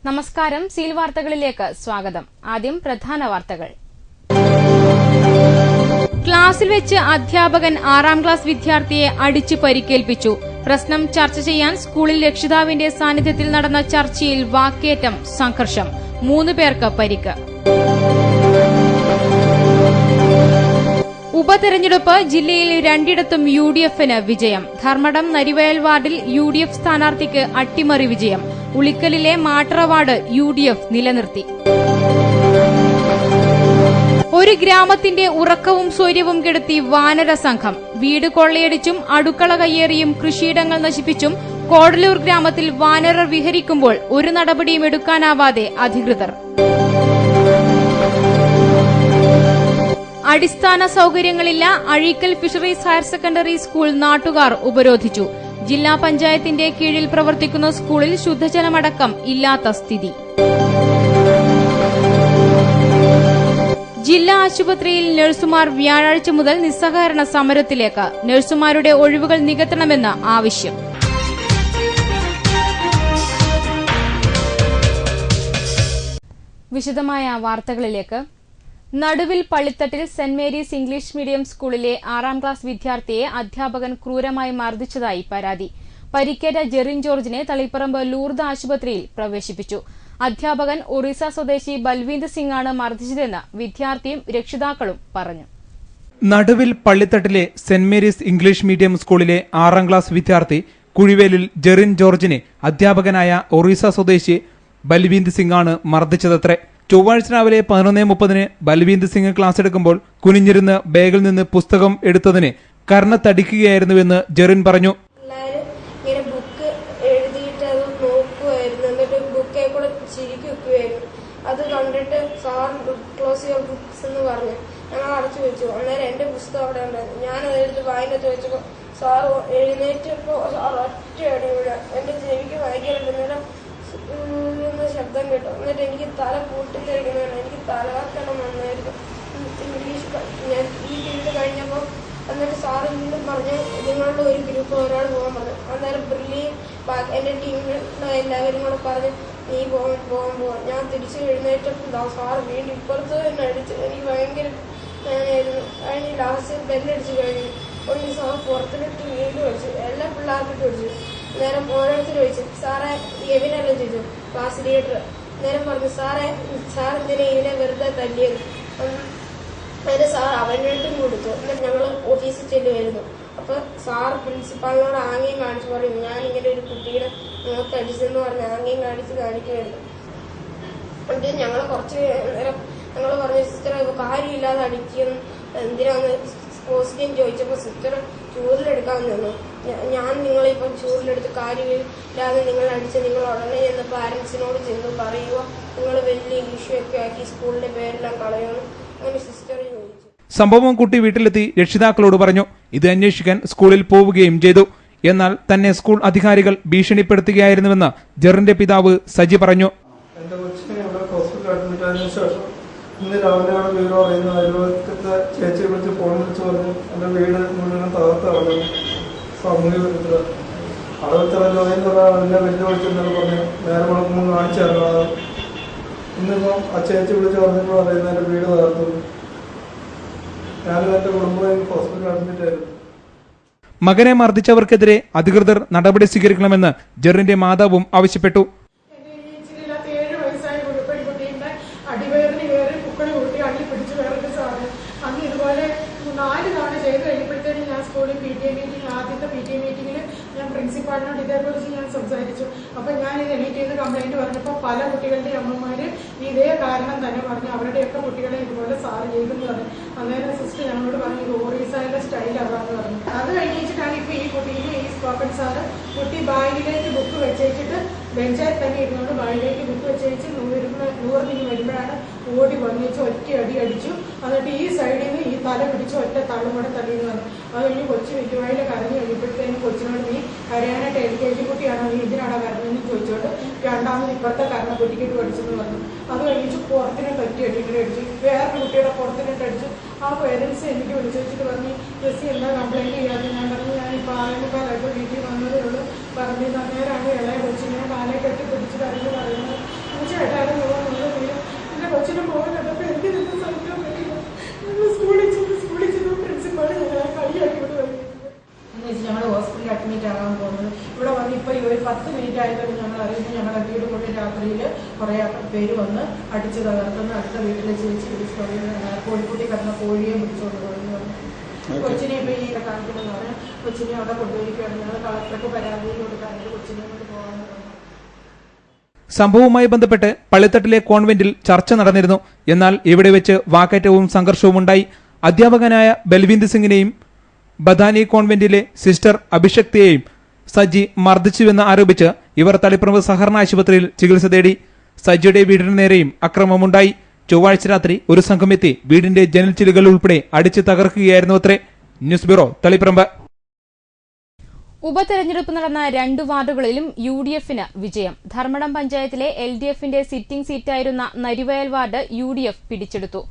നമസ്കാരം. സീൽ വാർത്തകളിലേക്ക് സ്വാഗതം. ആദ്യം പ്രധാന വാർത്തകൾ. ക്ലാസിൽ വെച്ച് അധ്യാപകൻ 6ാം ക്ലാസ് വിദ്യാർത്ഥിയെ അടിച്ചു പരിക്കേൽപ്പിച്ചു. പ്രശ്നം ചർച്ച ചെയ്യാൻ സ്കൂളിൽ രക്ഷിതാവിന്റെ സാന്നിധ്യത്തിൽ നടന്ന ചർച്ചയിൽ വാക്കേറ്റം, സംഘർഷം. 3 പേർക്ക് പരിക്ക്. ഉപതെരഞ്ഞെടുപ്പ് ജില്ലയിൽ 2ഇടത്തും UDF-ന് വിജയം. ധർമ്മടം നരിവയൽ വാർഡിൽ UDF സ്ഥാനാർത്ഥിക്ക് അട്ടിമറി വിജയം. ഉളിക്കലിലെ മാട്ടറ വാർഡ് UDF നിലനിർത്തി. ഒരു ഗ്രാമത്തിന്റെ ഉറക്കവും സ്വൈര്യവും കെടുത്തി വാനര സംഘം. വീട് കൊള്ളയടിച്ചും അടുക്കള കയ്യേറിയും കൃഷിയിടങ്ങൾ നശിപ്പിച്ചും കോടലൂർ ഗ്രാമത്തിൽ വാനരർ വിഹരിക്കുമ്പോൾ ഒരു നടപടിയും എടുക്കാനാവാതെ അധികൃതർ. അടിസ്ഥാന സൌകര്യങ്ങളില്ല. Azhikkal fisheries higher secondary school നാട്ടുകാർ ഉപരോധിച്ചു. ജില്ലാ പഞ്ചായത്തിന്റെ കീഴിൽ പ്രവർത്തിക്കുന്ന സ്കൂളിൽ ശുദ്ധജലമടക്കം ഇല്ലാത്ത സ്ഥിതി. ജില്ലാ ആശുപത്രിയിൽ നഴ്സുമാർ വ്യാഴാഴ്ച മുതൽ നിസ്സഹകരണ സമരത്തിലേക്ക്. നഴ്സുമാരുടെ ഒഴിവുകൾ നികത്തണമെന്ന് ആവശ്യം. വിശദമായ വാർത്തകളിലേക്ക്. നടുവിൽ പള്ളിത്തട്ടിൽ സെന്റ് മേരീസ് ഇംഗ്ലീഷ് മീഡിയം സ്കൂളിലെ 6ാം ക്ലാസ് വിദ്യാർത്ഥിയെ അധ്യാപകൻ ക്രൂരമായി മർദ്ദിച്ചതായി പരാതി. പരിക്കേറ്റ ജെറിൻ ജോർജിനെ തളിപ്പറമ്പ് ലൂർദ് ആശുപത്രിയിൽ പ്രവേശിപ്പിച്ചു. അധ്യാപകൻ ഒറീസ സ്വദേശി ബൽവീന്ദർ സിംഗാണ് മർദ്ദിച്ചതെന്ന് വിദ്യാർത്ഥിയും രക്ഷിതാക്കളും പറഞ്ഞു. നടുവിൽ പള്ളിത്തട്ടിലെ സെന്റ് മേരീസ് ഇംഗ്ലീഷ് മീഡിയം സ്കൂളിലെ 6ാം ക്ലാസ് വിദ്യാർത്ഥി കുഴിവേലിൽ ജെറിൻ ജോർജിനെ അധ്യാപകനായ ഒറീസ സ്വദേശി ബൽവീന്ദർ സിംഗാണ് മർദ്ദിച്ചതത്രേ. ചൊവ്വാഴ്ച രാവിലെ 11:30 ബൽവീന്ദർ സിംഗ് ക്ലാസ് എടുക്കുമ്പോൾ കുനിഞ്ഞിരുന്ന് ബാഗിൽ നിന്ന് പുസ്തകം എടുത്തതിന് കർണത്തടിക്കുകയായിരുന്നുവെന്ന് ജെറിൻ പറഞ്ഞു. ബുക്ക് എഴുതിയിട്ട് അത് നോക്കുമായിരുന്നു. എന്നിട്ട് ബുക്കെ കൂടെ ചിരിക്കുകയായിരുന്നു. അത് കണ്ടിട്ട് സാർ ക്ലോസ് യുവർ ബുക്സ് എന്ന് പറഞ്ഞു. ഞങ്ങൾ അടച്ചു വെച്ചു. അന്നേരം എന്റെ പുസ്തകം അവിടെ ഉണ്ടായിരുന്നു. ഞാനതെടുത്ത് വായിനകത്ത് വെച്ചപ്പോൾ സാർ എഴുന്നേറ്റപ്പോൾ സാർ ഒറ്റയടി വീഴ എന്റെ ചെവിക്ക് ഭയങ്കര ശബ്ദം കേട്ടു. എന്നിട്ട് എനിക്ക് തല പൊട്ടിത്തെറിക്കുന്നതാണ്. എനിക്ക് തലകർക്കണം വന്നായിരുന്നു. ഇംഗ്ലീഷ് ഞാൻ ഈ പീരീഡ് കഴിഞ്ഞപ്പോൾ എന്നിട്ട് സാറ് വീണ്ടും പറഞ്ഞ് നിങ്ങളുടെ ഒരു ഗ്രൂപ്പ് ഒരാൾ പോകാൻ പറഞ്ഞു. അന്നേരം ബ്രില്ലിയും എന്റെ ടീമിലുള്ള എല്ലാവരും കൂടെ പറഞ്ഞ് നീ പോകാൻ. ഞാൻ തിരിച്ച് എഴുന്നേറ്റപ്പോൾ സാറ് വീണ്ടും ഇപ്പുറത്ത് തന്നെ അടിച്ചു. എനിക്ക് ഭയങ്കര വേദനയായിരുന്നു. കഴിഞ്ഞ് ലാസ്റ്റ് ബെല്ലടിച്ച് കഴിഞ്ഞു. ഒരു സാർ പുറത്തിലിട്ട് വീണ്ടും അടിച്ചു. എല്ലാ പിള്ളേർക്കിട്ട് അടിച്ചു. നേരം ഓരോരുത്തർ ചോദിച്ചു സാറേ എവിനെല്ലാം ചോദിച്ചു ക്ലാസ് ലീഡർ. നേരം പറഞ്ഞു സാർ എന്തിനാ ഇവനെ വെറുതെ തല്ലിയത്. അതിന് സാർ അവനോട്ടും കൊടുത്തു. എന്നിട്ട് ഞങ്ങൾ ഓഫീസിൽ ചെല്ലുമായിരുന്നു. അപ്പൊ സാർ പ്രിൻസിപ്പാളിനോട് ആംഗ്യം കാണിച്ചു പറയും ഞാനിങ്ങനെ ഒരു കുട്ടിയുടെ മുഖത്ത് അടിച്ചെന്ന് പറഞ്ഞ് ആംഗ്യം കാണിക്കുമായിരുന്നു. എന്നിട്ട് ഞങ്ങൾ കുറച്ച് നേരം ഞങ്ങൾ പറഞ്ഞു സിസ്റ്റർ കാര്യമില്ലാതെ അടിക്കുന്നു എന്തിനാന്ന് ക്വസ്റ്റ്യൻ ചോദിച്ചപ്പോൾ സിസ്റ്റർ ചൂരിലെടുക്കാൻ നിന്നു. ഞാൻ നിങ്ങളിപ്പം ചൂരിലെടുത്ത് കാര്യമില്ലാതെ നിങ്ങൾ അടിച്ച് നിങ്ങൾ ഉടനെ ചെന്ന് പാരന്റ്സിനോട് ചെന്ന് പറയുക നിങ്ങൾ വലിയ ഇഷ്യൂ ഒക്കെ ആക്കി സ്കൂളിന്റെ പേരെല്ലാം കളയുന്നു. അങ്ങനെ സിസ്റ്റർ ചോദിച്ചു. സംഭവം കുട്ടി വീട്ടിലെത്തി രക്ഷിതാക്കളോട് പറഞ്ഞു. ഇത് അന്വേഷിക്കാൻ സ്കൂളിൽ പോവുകയും ചെയ്തു. എന്നാൽ തന്നെ സ്കൂൾ അധികാരികൾ ഭീഷണിപ്പെടുത്തുകയായിരുന്നുവെന്ന് ജെറിന്റെ പിതാവ് സജി പറഞ്ഞു. എന്റെ കൊച്ചിനെ ഇവിടെ ഹോസ്പിറ്റലിൽ അഡ്മിറ്റ് ആയതിനു ശേഷം ഇന്ന് രാവിലെയാണ് വീട് പറയുന്നത്. അയൽവക്കത്തെ ചേച്ചിയെ വിളിച്ച് ഫോൺ വിളിച്ച് പറഞ്ഞു എന്റെ വീട് മുഴുവൻ തകർത്ത് കളഞ്ഞു. സാമൂഹ്യ വിരുദ്ധ അളവത്തറ ജോലിന്ന് പറയാൻ എന്നെ വെല്ലുവിളിച്ചെന്നു പറഞ്ഞു. നേരെ മുളക്കുമ്പോൾ കാണിച്ചു തരണം. ഇന്നിപ്പം ആ ചേച്ചി വിളിച്ച് പറഞ്ഞപ്പോൾ പറയുന്നത് എന്റെ വീട് തകർത്തു. ഞാനും എന്റെ കുടുംബം ഹോസ്പിറ്റലിൽ അഡ്മിറ്റ് ആയിരുന്നു. മകനെ മർദ്ദിച്ചവർക്കെതിരെ അധികൃതർ നടപടി സ്വീകരിക്കണമെന്ന് ജെറിന്റെ മാതാവും ആവശ്യപ്പെട്ടു. അടിവയറിന് കയറി കുക്കണി കൂട്ടി അള്ളി പിടിച്ച് വേറൊരു സാധനം അന്ന് ഇതുപോലെ 4 തവണ ചെയ്ത് കഴിഞ്ഞപ്പോഴത്തേനും ഞാൻ സ്കൂളിൽ PTA മീറ്റിംഗ് ആദ്യത്തെ PTA മീറ്റിങ്ങിൽ ഞാൻ പ്രിൻസിപ്പാളിനോട് ഇതേക്കുറിച്ച് ഞാൻ സംസാരിച്ചു. അപ്പം ഞാൻ ഇത് എഡിറ്റ് ചെയ്ത് കംപ്ലൈൻറ്റ് പറഞ്ഞപ്പോൾ പല കുട്ടികളുടെ അമ്മമാർ ഇതേ കാരണം തന്നെ പറഞ്ഞു അവരുടെയൊക്കെ കുട്ടികളെ ഇതുപോലെ സാറ് ചെയ്തെന്ന് പറഞ്ഞു. അന്നേരം സിസ്റ്റർ ഞങ്ങളോട് പറഞ്ഞു ഇത് ഓറീസയുടെ സ്റ്റൈൽ അതാന്ന് പറഞ്ഞു. അത് കഴിഞ്ഞിട്ടാണ് ഇപ്പോൾ ഈ കുട്ടിയിൽ ഈ സ്പോക്കൺ സാറ് കുട്ടി ബാഗിലേക്ക് ബുക്ക് വെച്ചേച്ചിട്ട് ബെഞ്ചായി തന്നെ ഇരുന്നുകൊണ്ട് ബാഗിലേക്ക് ബുക്ക് വെച്ചേച്ച് നൂറിന് വരുമ്പോഴാണ് ഓടി വന്നിച്ച് ഒറ്റ അടി അടിച്ചു. എന്നിട്ട് ഈ സൈഡിൽ നിന്ന് ഈ തല പിടിച്ച് ഒറ്റ തള്ളുകൂടെ തള്ളിയെന്ന് പറഞ്ഞു. അത് കഴിഞ്ഞ് കൊച്ചു വിറ്റുവായിൽ കരഞ്ഞു കഴിഞ്ഞപ്പോഴത്തേനും കൊച്ചിനോട് നീ കരയാനായിട്ട് LKG കുട്ടിയാണോ നീ ഇതിനാണോ കരഞ്ഞെന്ന് ചോദിച്ചോണ്ട് രണ്ടാമത് ഇപ്പുറത്തെ കരണ കുട്ടിക്കിട്ട് പഠിച്ചെന്ന് പറഞ്ഞു. അത് കഴിഞ്ഞിട്ട് പുറത്തിനിട്ട് ഒറ്റ അടിക്കിട്ട് അടിച്ചു. വേറൊരു കുട്ടിയുടെ പുറത്തിനിട്ട് അടിച്ചു. ആ പേരൻസ് എനിക്ക് വിളിച്ചു വെച്ചിട്ട് പറഞ്ഞു ജെസ്സി എന്താ കംപ്ലൈൻറ്റ് ചെയ്യാതെ. ഞാൻ പറഞ്ഞു ഞാനിപ്പോൾ 6:45 വീട്ടിൽ വന്നതേ ഉള്ളൂ. പറഞ്ഞു നേരാണ് ഇളയ കൊച്ചിങ്ങനെ കാലെ കെട്ടി പിടിച്ച് കരഞ്ഞ് പറയുന്നത്. വെച്ച് ഞങ്ങൾ ഹോസ്പിറ്റലിൽ അഡ്മിറ്റ് ആകാൻ പോകുന്നത്. ഇവിടെ വന്ന് ഇപ്പോൾ ഈ ഒരു 10 മിനിറ്റ് ആയപ്പോൾ ഞങ്ങൾ അറിയുന്നത് ഞങ്ങളുടെ വീട് കൊണ്ട് രാത്രിയിൽ കുറേ പേര് വന്ന് അടിച്ച് തകർക്കുന്ന അടുത്ത വീട്ടിലെ ചേച്ചി പിടിച്ചു കോഴിക്കുട്ടി കിടന്ന കോഴിയെ പിടിച്ചുകൊണ്ട് പോകുന്നു. കൊച്ചിനെ ഇപ്പോൾ ഈ കാണിക്കണമെന്ന് പറഞ്ഞാൽ കൊച്ചിനെ അവിടെ കൊണ്ടുപോയിരിക്കുകയാണ്. ഞങ്ങൾ കളക്ടർക്ക് പരാതി കൊടുക്കാൻ കൊച്ചിനെ കൊണ്ട് പോകാൻ. സംഭവവുമായി ബന്ധപ്പെട്ട് പള്ളിത്തട്ടിലെ കോൺവെന്റിൽ ചർച്ച നടന്നിരുന്നു. എന്നാൽ ഇവിടെ വെച്ച് വാക്കേറ്റവും സംഘർഷവും ഉണ്ടായി. അധ്യാപകനായ ബൽവിന്ദർ സിംഗിനെയും ബദാനി കോൺവെന്റിലെ സിസ്റ്റർ അഭിഷക്തിയെയും സജി മർദ്ദിച്ചുവെന്ന് ആരോപിച്ച് ഇവർ തളിപ്പറമ്പ് സഹകരണ ആശുപത്രിയിൽ ചികിത്സ തേടി. സജിയുടെ വീടിന് നേരെയും അക്രമമുണ്ടായി. ചൊവ്വാഴ്ച രാത്രി ഒരു സംഘമെത്തി വീടിന്റെ ജനൽ ചില്ലുകൾ ഉൾപ്പെടെ അടിച്ച് തകർക്കുകയായിരുന്നു അത്രേ. News bureau, Taliparamba. ഉപതെരഞ്ഞെടുപ്പ് നടന്ന 2 വാർഡുകളിലും UDFന് വിജയം. ധർമ്മടം പഞ്ചായത്തിലെ LDFന്റെ സിറ്റിംഗ് സീറ്റായിരുന്ന നരിവയൽ വാർഡ് UDF പിടിച്ചെടുത്തു.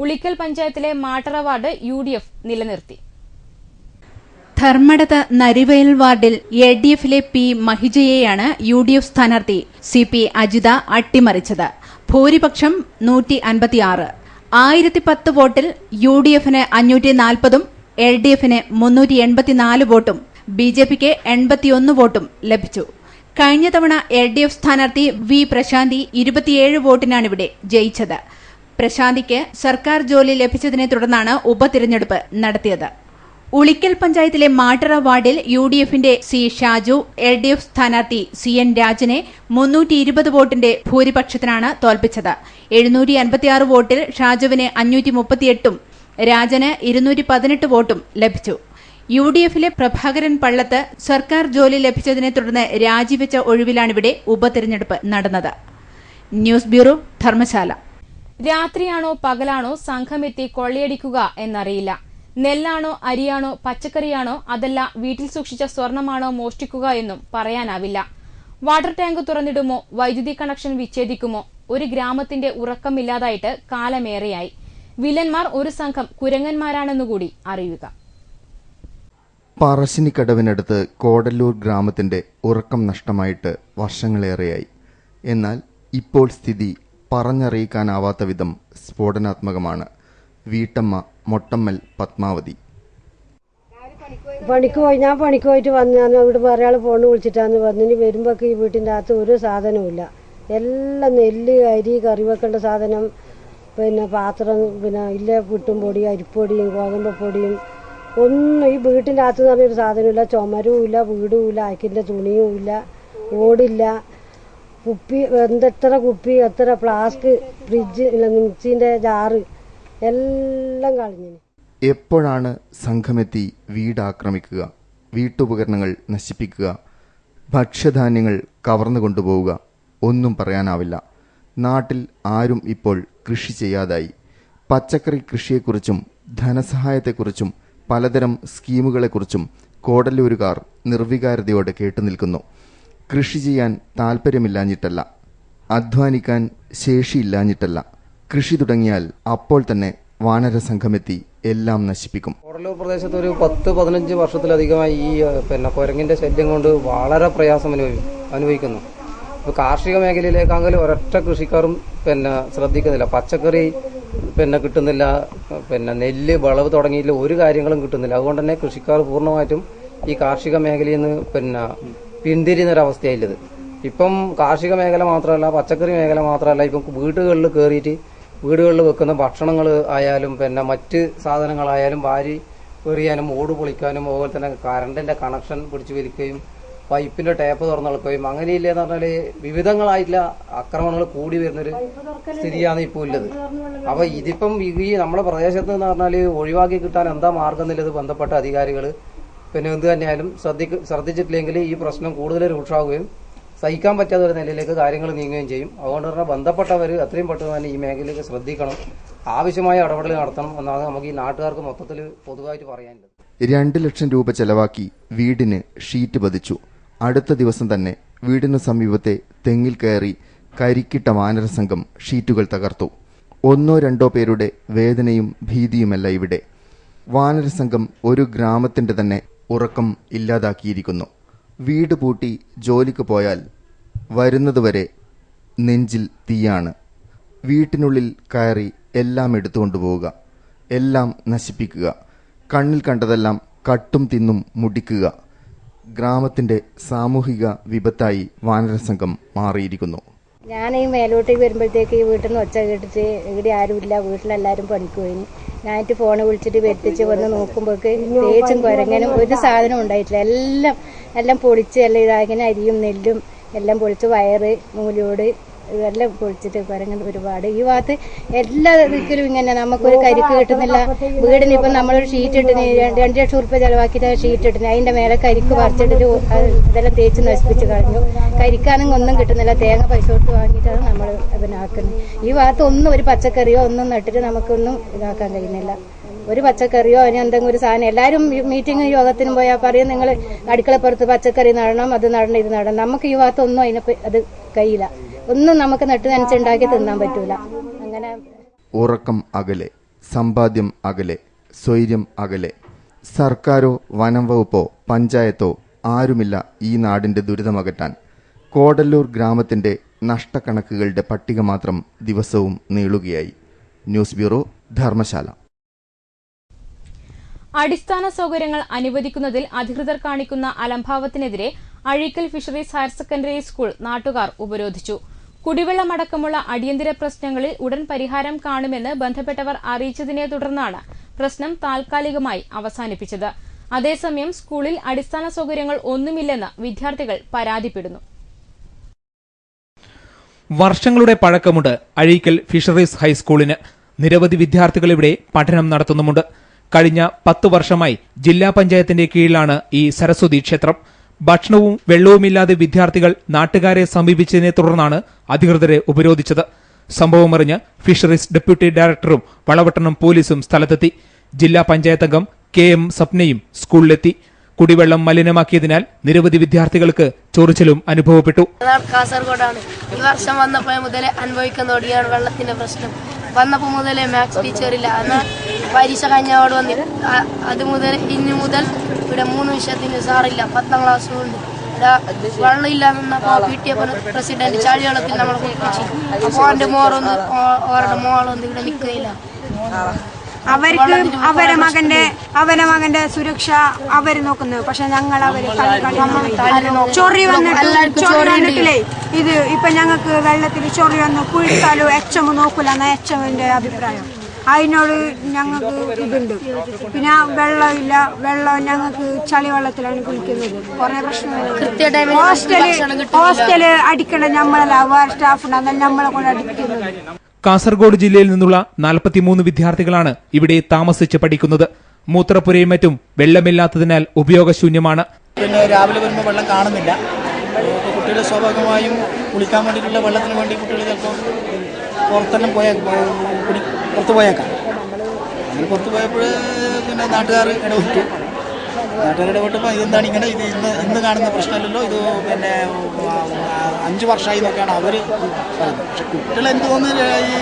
ഉളിക്കൽ പഞ്ചായത്തിലെ മാട്ടറ വാർഡ് UDF നിലനിർത്തി. ധർമ്മടത്ത് നരിവയൽ വാർഡിൽ LDFിലെ P മഹിജയെയാണ് UDF സ്ഥാനാർത്ഥി CP അജിത അട്ടിമറിച്ചത്. ഭൂരിപക്ഷം 156. 1010 വോട്ടിൽ UDFന് 540ഉം LDFന് 384 വോട്ടും BJPക്ക് 81 വോട്ടും ലഭിച്ചു. കഴിഞ്ഞ തവണ LDF സ്ഥാനാർത്ഥി V പ്രശാന്തി 27 വോട്ടിനാണിവിടെ ജയിച്ചത്. പ്രശാന്തിക്ക് സർക്കാർ ജോലി ലഭിച്ചതിനെ തുടർന്നാണ് ഉപതിരഞ്ഞെടുപ്പ് നടത്തിയത്. ഉളിക്കൽ പഞ്ചായത്തിലെ മാട്ടറ വാർഡിൽ UDFന്റെ C ഷാജു LDF സ്ഥാനാർത്ഥി CN രാജനെ 320 വോട്ടിന്റെ ഭൂരിപക്ഷത്തിനാണ് തോൽപ്പിച്ചത്. 756 വോട്ടിൽ ഷാജുവിന് 538ഉം രാജന് 218 വോട്ടും ലഭിച്ചു. UDFിലെ പ്രഭാകരൻ പള്ളത്ത് സർക്കാർ ജോലി ലഭിച്ചതിനെ തുടർന്ന് രാജിവെച്ച ഒഴിവിലാണിവിടെ ഉപതെരഞ്ഞെടുപ്പ് നടന്നത്. News bureau, Dharamshala. രാത്രിയാണോ പകലാണോ സംഘമെത്തി കൊള്ളയടിക്കുക എന്നറിയില്ല. നെല്ലാണോ അരിയാണോ പച്ചക്കറിയാണോ അതല്ല വീട്ടിൽ സൂക്ഷിച്ച സ്വർണമാണോ മോഷ്ടിക്കുക എന്നും പറയാനാവില്ല. വാട്ടർ ടാങ്ക് തുറന്നിടുമോ വൈദ്യുതി കണക്ഷൻ വിച്ഛേദിക്കുമോ ഒരു ഗ്രാമത്തിന്റെ ഉറക്കമില്ലാതായിട്ട് കാലമേറെയായി. വില്ലന്മാർ ഒരു സംഘം കുരങ്ങന്മാരാണെന്നുകൂടി അറിയുക. പറശ്ശിനിക്കടവിനടുത്ത് കോടല്ലൂർ ഗ്രാമത്തിന്റെ ഉറക്കം നഷ്ടമായിട്ട് വർഷങ്ങളേറെയായി. എന്നാൽ ഇപ്പോൾ സ്ഥിതി പറഞ്ഞറിയിക്കാനാവാത്ത വിധം സ്ഫോടനാത്മകമാണ്. വീട്ടമ്മ മൊട്ടമ്മൽ പത്മാവതി. ഞാൻ പണിക്ക് പോയിട്ട് വന്നാണ്. ഇവിടെ വേറെ ആൾ ഫോൺ വിളിച്ചിട്ടാന്ന് പറഞ്ഞു. വരുമ്പോഴേക്ക് ഈ വീട്ടിൻ്റെ അകത്ത് ഒരു സാധനവും ഇല്ല. എല്ലാം നെല്ല്, അരി, കറി വെക്കേണ്ട സാധനം, പിന്നെ പാത്രം, പിന്നെ ഇല്ല പുട്ടും പൊടി, അരിപ്പൊടിയും ഗോതമ്പ് പൊടിയും ഒന്നും ഈ വീട്ടിൻ്റെ അകത്ത് എന്ന് പറഞ്ഞൊരു സാധനമില്ല. ചുമരും ഇല്ല, വീടും ഇല്ല, അയക്കിൻ്റെ തുണിയും ഇല്ല, ഓടില്ല, കുപ്പി, എത്ര കുപ്പി, എത്ര ഫ്ലാസ്ക്, ഫ്രിഡ്ജ്, മിക്സിൻ്റെ ജാറ് എല്ലാം കളഞ്ഞു. എപ്പോഴാണ് സംഘമെത്തി വീട് ആക്രമിക്കുക, വീട്ടുപകരണങ്ങൾ നശിപ്പിക്കുക, ഭക്ഷ്യധാന്യങ്ങൾ കവർന്നു കൊണ്ടുപോവുക, ഒന്നും പറയാനാവില്ല. നാട്ടിൽ ആരും ഇപ്പോൾ കൃഷി ചെയ്യാതായി. പച്ചക്കറി കൃഷിയെക്കുറിച്ചും ധനസഹായത്തെക്കുറിച്ചും പലതരം സ്കീമുകളെക്കുറിച്ചും കോടല്ലൂരുകാർ നിർവികാരതയോടെ കേട്ടുനിൽക്കുന്നു. കൃഷി ചെയ്യാൻ താൽപ്പര്യമില്ലാഞ്ഞിട്ടല്ല, അധ്വാനിക്കാൻ ശേഷിയില്ലാഞ്ഞിട്ടല്ല. കൃഷി തുടങ്ങിയാൽ അപ്പോൾ തന്നെ വാനര സംഘമെത്തി എല്ലാം നശിപ്പിക്കും. കോടല്ലൂർ പ്രദേശത്ത് ഒരു 10-15 വർഷത്തിലധികമായി ഈ കുരങ്ങിന്റെ ശല്യം കൊണ്ട് വളരെ പ്രയാസം അനുഭവിക്കുന്നു. ഇപ്പോൾ കാർഷിക മേഖലയിലേക്കാണെങ്കിൽ ഒരൊറ്റ കൃഷിക്കാരും ശ്രദ്ധിക്കുന്നില്ല. പച്ചക്കറി കിട്ടുന്നില്ല, നെല്ല് വിളവ് തുടങ്ങിയില്ല, ഒരു കാര്യങ്ങളും കിട്ടുന്നില്ല. അതുകൊണ്ട് തന്നെ കൃഷിക്കാർ പൂർണ്ണമായിട്ടും ഈ കാർഷിക മേഖലയിൽ നിന്ന് പിന്തിരിയുന്നൊരവസ്ഥയായില്ലത്. ഇപ്പം കാർഷിക മേഖല മാത്രമല്ല, പച്ചക്കറി മേഖല മാത്രമല്ല, ഇപ്പം വീടുകളിൽ കയറിയിട്ട് വീടുകളിൽ വെക്കുന്ന ഭക്ഷണങ്ങൾ ആയാലും മറ്റ് സാധനങ്ങളായാലും വാരി എറിയാനും ഓട് പൊളിക്കാനും അതുപോലെ തന്നെ കറണ്ടിന്റെ കണക്ഷൻ പിടിച്ചു വലിക്കുകയും പൈപ്പിന്റെ ടാപ്പ് തുറന്നെടുക്കുകയും അങ്ങനെയില്ലെന്ന് പറഞ്ഞാൽ വിവിധങ്ങളായിട്ടുള്ള ആക്രമണങ്ങൾ കൂടി വരുന്നൊരു സ്ഥിതിയാണ് ഇപ്പോൾ ഉള്ളത്. അപ്പൊ ഇതിപ്പം ഈ നമ്മുടെ പ്രദേശത്ത് എന്ന് പറഞ്ഞാൽ ഒഴിവാക്കി കിട്ടാൻ എന്താ മാർഗം എന്നുള്ളത് ബന്ധപ്പെട്ട അധികാരികൾ എന്ത് തന്നെയായാലും ശ്രദ്ധിച്ചിട്ടില്ലെങ്കിൽ ഈ പ്രശ്നം കൂടുതൽ രൂക്ഷമാവുകയും സഹിക്കാൻ പറ്റാത്ത ഒരു നിലയിലേക്ക് കാര്യങ്ങൾ നീങ്ങുകയും ചെയ്യും. അതുകൊണ്ട് തന്നെ ബന്ധപ്പെട്ടവർ എത്രയും പെട്ടെന്ന് തന്നെ ഈ മേഖലയിലേക്ക് ശ്രദ്ധിക്കണം, ആവശ്യമായ ഇടപെടൽ നടത്തണം എന്നാണ് നമുക്ക് ഈ നാട്ടുകാർക്ക് മൊത്തത്തിൽ പൊതുവായിട്ട് പറയാനുള്ളത്. 2 ലക്ഷം രൂപ ചെലവാക്കി വീടിന് ഷീറ്റ് പതിച്ചു. അടുത്ത ദിവസം തന്നെ വീടിനു സമീപത്തെ തെങ്ങിൽ കയറി കരിക്കിട്ട വാനരസംഘം ഷീറ്റുകൾ തകർത്തു. 1-2 പേരുടെ വേദനയും ഭീതിയുമല്ല ഇവിടെ. വാനരസംഘം ഒരു ഗ്രാമത്തിന്റെ തന്നെ ഉറക്കം ഇല്ലാതാക്കിയിരിക്കുന്നു. വീട് പൂട്ടി ജോലിക്ക് പോയാൽ വരുന്നതുവരെ നെഞ്ചിൽ തീയാണ്. വീട്ടിനുള്ളിൽ കയറി എല്ലാം എടുത്തുകൊണ്ടുപോവുക, എല്ലാം നശിപ്പിക്കുക, കണ്ണിൽ കണ്ടതെല്ലാം കട്ടും തിന്നും മുടിക്കുക ഗ്രാമത്തിന്റെ സാമൂഹിക വിപത്തായി വാനരസംഘം മാറിയിരിക്കുന്നു. ഞാൻ ഈ മേലോട്ടേക്ക് വരുമ്പോഴത്തേക്ക് ഈ വീട്ടിൽ നിന്ന് ഒച്ച കേട്ടിട്ട് ഇവിടെ ആരുമില്ല, വീട്ടിലെല്ലാവരും പണിക്ക് പോയി. ഞാനിട്ട് ഫോൺ വിളിച്ചിട്ട് വരുത്തിച്ച് വന്ന് നോക്കുമ്പോഴേക്ക് തേച്ചും കുരങ്ങനും ഒരു സാധനം ഉണ്ടായിട്ടില്ല. എല്ലാം പൊളിച്ച് എല്ലാം ഇതാക്കിന് അരിയും നെല്ലും എല്ലാം പൊളിച്ച് വയറ് നൂലോട് ഇതെല്ലാം പൊളിച്ചിട്ട് കുരങ്ങൻ ഒരുപാട്. ഈ ഭാഗത്ത് എല്ലാ ദിക്കിലും ഇങ്ങനെ നമുക്കൊരു കരിക്ക് കിട്ടുന്നില്ല. വീടിന് ഇപ്പം നമ്മളൊരു ഷീറ്റ് ഇട്ടിന് 2 ലക്ഷം ഉറുപ്പ്യ ചെലവാക്കിയിട്ട് ഷീറ്റ് ഇട്ടിന് അതിന്റെ മേലെ കരിക്ക് പറിച്ചിട്ടിട്ട് ഇതെല്ലാം തേച്ച് നശിപ്പിച്ച് കളഞ്ഞു. കരിക്കാണെങ്കിൽ ഒന്നും കിട്ടുന്നില്ല. തേങ്ങ പൈസ കൊടുത്ത് വാങ്ങിയിട്ടാണ് നമ്മൾ അതിനാക്കുന്നത്. ഈ ഭാഗത്ത് ഒന്നും ഒരു പച്ചക്കറിയോ ഒന്നും നട്ടിട്ട് നമുക്കൊന്നും ഇതാക്കാൻ കഴിയുന്നില്ല. ഒരു പച്ചക്കറിയോ അതിന് എന്തെങ്കിലും ഒരു സാധനം എല്ലാവരും മീറ്റിംഗ് യോഗത്തിനും പോയാൽ പറയും നിങ്ങൾ അടുക്കളപ്പുറത്ത് പച്ചക്കറി നടണം, അത് നടണം, ഇത് നടണം. നമുക്ക് ഈ ഭാഗത്ത് ഒന്നും അത് കഴിയില്ല. ഒന്നും നമുക്ക് നട്ട് നനച്ചുണ്ടാക്കി തിന്നാൻ പറ്റൂല. അങ്ങനെ ഉറക്കം അകലെ, സമ്പാദ്യം അകലെ, സ്വൈര്യം അകലെ. സർക്കാരോ വനം വകുപ്പോ പഞ്ചായത്തോ ആരുമില്ല ഈ നാടിന്റെ ദുരിതമകറ്റാൻ. കോടല്ലൂർ ഗ്രാമത്തിന്റെ നഷ്ടക്കണക്കുകളുടെ പട്ടിക മാത്രം ദിവസവും നീളുകയായി. News bureau, Dharamshala. അടിസ്ഥാന സൌകര്യങ്ങൾ അനുവദിക്കുന്നതിൽ അധികൃതർ കാണിക്കുന്ന അലംഭാവത്തിനെതിരെ Azhikkal fisheries higher secondary school നാട്ടുകാർ ഉപരോധിച്ചു. കുടിവെള്ളമടക്കമുള്ള അടിയന്തര പ്രശ്നങ്ങളിൽ ഉടൻ പരിഹാരം കാണുമെന്ന് ബന്ധപ്പെട്ടവർ അറിയിച്ചതിനെ തുടർന്നാണ് പ്രശ്നം താൽക്കാലികമായി അവസാനിപ്പിച്ചത്. അതേസമയം സ്കൂളിൽ അടിസ്ഥാന സൌകര്യങ്ങൾ ഒന്നുമില്ലെന്ന് വിദ്യാർത്ഥികൾ പരാതിപ്പെടുന്നു. വർഷങ്ങളുടെ പഴക്കമുണ്ട് അഴീക്കൽ ഫിഷറീസ് ഹൈസ്കൂളിന്. നിരവധി വിദ്യാർത്ഥികൾ ഇവിടെ പഠനം നടത്തുന്നുമുണ്ട്. കഴിഞ്ഞ 10 വർഷമായി ജില്ലാ പഞ്ചായത്തിന്റെ കീഴിലാണ് ഈ സരസ്വതി ക്ഷേത്രം. ഭക്ഷണവും വെള്ളവുമില്ലാതെ വിദ്യാർത്ഥികൾ നാട്ടുകാരെ സമീപിച്ചതിനെ തുടർന്നാണ് അധികൃതരെ ഉപരോധിച്ചത്. സംഭവമറിഞ്ഞ് ഫിഷറീസ് ഡെപ്യൂട്ടി ഡയറക്ടറും വളവട്ടണം പോലീസും സ്ഥലത്തെത്തി. ജില്ലാ പഞ്ചായത്ത് അംഗം KM സപ്നയും സ്കൂളിലെത്തി. കുടിവെള്ളം മലിനമാക്കിയതിനാൽ നിരവധി വിദ്യാർത്ഥികൾക്ക് ചൊറിച്ചിലും അനുഭവപ്പെട്ടു. കാസർഗോഡാണ്. ഈ വർഷം വന്നപ്പോൾ മുതൽ അനുഭവിക്കാൻ തുടങ്ങിയാണ് വെള്ളത്തിന്റെ പ്രശ്നം. വന്നപ്പോൾ മുതലേ മാത്സ് ടീച്ചറില്ല. എന്നാൽ പരീക്ഷ കഴിഞ്ഞോട് വന്ന് അത് മുതൽ ഇനി മുതൽ ഇവിടെ 3 വിഷയത്തിന് സാറില്ല. 10ാം ക്ലാസ്സും ഉണ്ട്. വെള്ളം ഇല്ലാന്നപ്പോൾ PTA പ്രസിഡന്റ് ചളിവെള്ളത്തിൽ നമ്മളെ കുളിപ്പിച്ചു. അപ്പോൾ അവരുടെ മോളൊന്നും ഇവിടെ നിൽക്കുകയില്ല. അവർക്ക് അവരെ മകന്റെ സുരക്ഷ അവർ നോക്കുന്നു. പക്ഷെ ഞങ്ങൾ ചൊറി വന്നിട്ടില്ലേ, ഇത് ഇപ്പൊ ഞങ്ങൾക്ക് വെള്ളത്തിൽ ചൊറി വന്ന് കുളിച്ചാലും എച്ചം നോക്കൂല എന്ന എച്ചമിന്റെ അഭിപ്രായം. അതിനോട് ഞങ്ങൾക്ക് ഇതുണ്ട്. പിന്നെ വെള്ളം ഞങ്ങൾക്ക് ചളിവെള്ളത്തിലാണ് കുളിക്കുന്നത്. കുറെ പ്രശ്നങ്ങൾ. ഹോസ്റ്റല് അടിക്കണ നമ്മളല്ല, വേറെ സ്റ്റാഫുണ്ട്, അതല്ല നമ്മളെ കൊണ്ട് അടിക്കുന്നത്. കാസർഗോഡ് ജില്ലയിൽ നിന്നുള്ള 43 വിദ്യാർത്ഥികളാണ് ഇവിടെ താമസിച്ച് പഠിക്കുന്നത്. മൂത്രപ്പുരയും മറ്റും വെള്ളമില്ലാത്തതിനാൽ ഉപയോഗശൂന്യമാണ്. പിന്നെ രാവിലെ വരുമ്പോൾ വെള്ളം കാണുന്നില്ല. കുട്ടികൾ സ്വാഭാവികമായും കുളിക്കാൻ വേണ്ടിയിട്ടുള്ള വെള്ളത്തിന് വേണ്ടി കുട്ടികൾ ചിലപ്പോൾ പുറത്തെല്ലാം പുറത്തു പോയേക്കാം. അങ്ങനെ പുറത്തു പോയപ്പോൾ പിന്നെ നാട്ടുകാർ ഇടപെട്ടപ്പോൾ ഇതെന്താണ് ഇങ്ങനെ, ഇത് ഇന്ന് കാണുന്ന പ്രശ്നമല്ലല്ലോ, ഇത് പിന്നെ 5 വർഷമായി എന്നൊക്കെയാണ് അവർ പറയുന്നത്. പക്ഷെ കുട്ടികൾ എനിക്ക് തോന്നുന്നു ഈ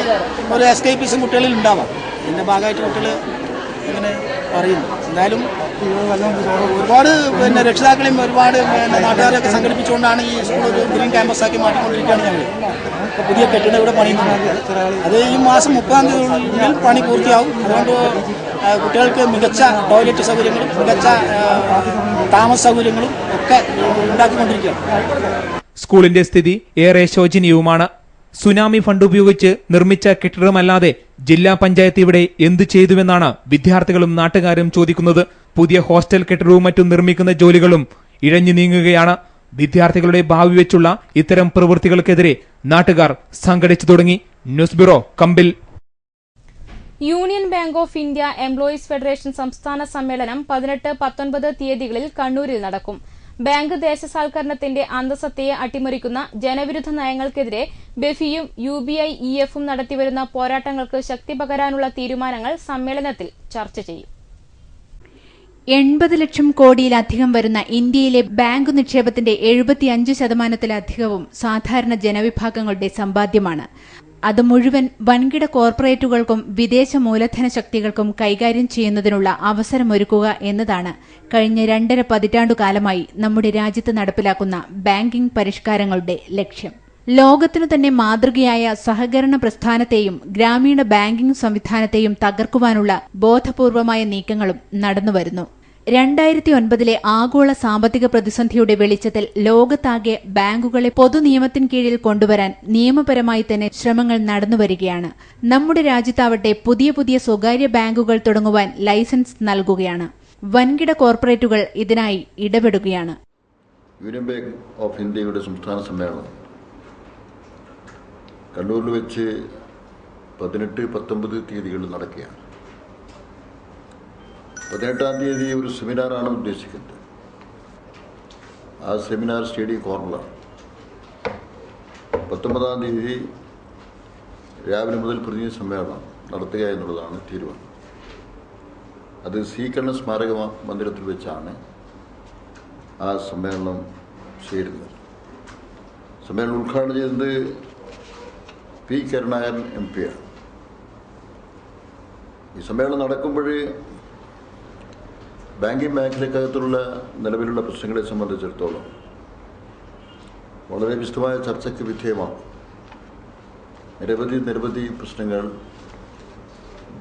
ഒരു എസ്കേപ്പിസം കുട്ടികളിൽ ഉണ്ടാവാം. ഇതിൻ്റെ ഭാഗമായിട്ട് കുട്ടികൾ ഇങ്ങനെ പറയുന്നു. എന്തായാലും ഒരുപാട് പിന്നെ രക്ഷിതാക്കളെയും ഒരുപാട് പിന്നെ നാട്ടുകാരെയൊക്കെ സംഘടിപ്പിച്ചുകൊണ്ടാണ് ഈ സ്കൂൾ ഒരു ഗ്രീൻ ക്യാമ്പസാക്കി മാറ്റിക്കൊണ്ടിരിക്കുകയാണ് ഞങ്ങൾ. ഇപ്പോൾ പുതിയ കെട്ടിടം ഇവിടെ പണിയുന്നുണ്ട്. അത് ഈ മാസം 30-ാം തീയതിയിൽ പണി പൂർത്തിയാവും. അതുകൊണ്ട് കുട്ടികൾക്ക് മികച്ച ടോയ്ലറ്റ് സൗകര്യങ്ങളും മികച്ച താമസ സൗകര്യങ്ങളും ഒക്കെ ഉണ്ടാക്കിക്കൊണ്ടിരിക്കുകയാണ്. സ്കൂളിന്റെ സ്ഥിതി ഏറെ ശോചനീയവുമാണ്. സുനാമി ഫണ്ട് ഉപയോഗിച്ച് നിർമ്മിച്ച കെട്ടിടമല്ലാതെ ജില്ലാ പഞ്ചായത്ത് ഇവിടെ എന്തു ചെയ്തുവെന്നാണ് വിദ്യാർത്ഥികളും നാട്ടുകാരും ചോദിക്കുന്നത്. പുതിയ ഹോസ്റ്റൽ കെട്ടിടവും മറ്റും നിർമ്മിക്കുന്ന ജോലികളും ഇഴഞ്ഞു നീങ്ങുകയാണ്. വിദ്യാർത്ഥികളുടെ ഭാവി വെച്ചുള്ള ഇത്തരം പ്രവൃത്തികൾക്കെതിരെ നാട്ടുകാർ സംഘടിച്ചു തുടങ്ങി. News bureau, Kambil. Union bank of India employees federation സംസ്ഥാന സമ്മേളനം 18, 19 തീയതികളിൽ കണ്ണൂരിൽ നടക്കും. ബാങ്ക് ദേശസാൽക്കരണത്തിന്റെ അന്തസത്തയെ അട്ടിമറിക്കുന്ന ജനവിരുദ്ധ നയങ്ങൾക്കെതിരെ ബെഫിയും UBI EFും നടത്തിവരുന്ന പോരാട്ടങ്ങൾക്ക് ശക്തി പകരാനുള്ള തീരുമാനങ്ങൾ സമ്മേളനത്തിൽ ചർച്ച ചെയ്യും. 80 ലക്ഷം കോടിയിലധികം വരുന്ന ഇന്ത്യയിലെ ബാങ്ക് നിക്ഷേപത്തിന്റെ 75% സാധാരണ ജനവിഭാഗങ്ങളുടെ സമ്പാദ്യമാണ്. അത് മുഴുവൻ വൻകിട കോർപ്പറേറ്റുകൾക്കും വിദേശ മൂലധന ശക്തികൾക്കും കൈകാര്യം ചെയ്യുന്നതിനുള്ള അവസരമൊരുക്കുക എന്നതാണ് കഴിഞ്ഞ 2.5 പതിറ്റാണ്ടുകാലമായി നമ്മുടെ രാജ്യത്ത് നടപ്പിലാക്കുന്ന ബാങ്കിംഗ് പരിഷ്കാരങ്ങളുടെ ലക്ഷ്യം. ലോകത്തിനു തന്നെ മാതൃകയായ സഹകരണ പ്രസ്ഥാനത്തെയും ഗ്രാമീണ ബാങ്കിംഗ് സംവിധാനത്തെയും തകർക്കുവാനുള്ള ബോധപൂർവമായ നീക്കങ്ങളും നടന്നുവരുന്നു. 2009 ആഗോള സാമ്പത്തിക പ്രതിസന്ധിയുടെ വെളിച്ചത്തിൽ ലോകത്താകെ ബാങ്കുകളെ പൊതുനിയമത്തിന് കീഴിൽ കൊണ്ടുവരാൻ നിയമപരമായി തന്നെ ശ്രമങ്ങൾ നടന്നുവരികയാണ്. നമ്മുടെ രാജ്യത്താവട്ടെ പുതിയ സ്വകാര്യ ബാങ്കുകൾ തുടങ്ങുവാൻ ലൈസൻസ് നൽകുകയാണ്. വൻകിട കോർപ്പറേറ്റുകൾ ഇതിനായി ഇടപെടുകയാണ്. യൂണിയൻ ബാങ്ക് ഓഫ് ഇന്ത്യയുടെ സംസ്ഥാന സമ്മേളനം കണ്ണൂരിൽ വെച്ച് 18-19 തീയതികളിൽ നടക്കുകയാണ്. 18-ാം തീയതി ഒരു സെമിനാറാണ് ഉദ്ദേശിക്കുന്നത്. ആ സെമിനാർ സ്റ്റഡി കോർണറാണ്. 19-ാം തീയതി രാവിലെ മുതൽ പ്രതിനിധി സമ്മേളനം നടത്തുക എന്നുള്ളതാണ് തീരുമാനം. അത് സി കണ്ണൻ സ്മാരക മന്ദിരത്തിൽ വെച്ചാണ് ആ സമ്മേളനം ചേരുന്നത്. സമ്മേളനം ഉദ്ഘാടനം ചെയ്തത് പി കരുണാകരൻ MP ആണ്. ഈ സമ്മേളനം നടക്കുമ്പോൾ ബാങ്കിങ് മേഖലക്കകത്തുള്ള നിലവിലുള്ള പ്രശ്നങ്ങളെ സംബന്ധിച്ചിടത്തോളം വളരെ വിശദമായ ചർച്ചയ്ക്ക് വിധേയമാണ്. നിരവധി പ്രശ്നങ്ങൾ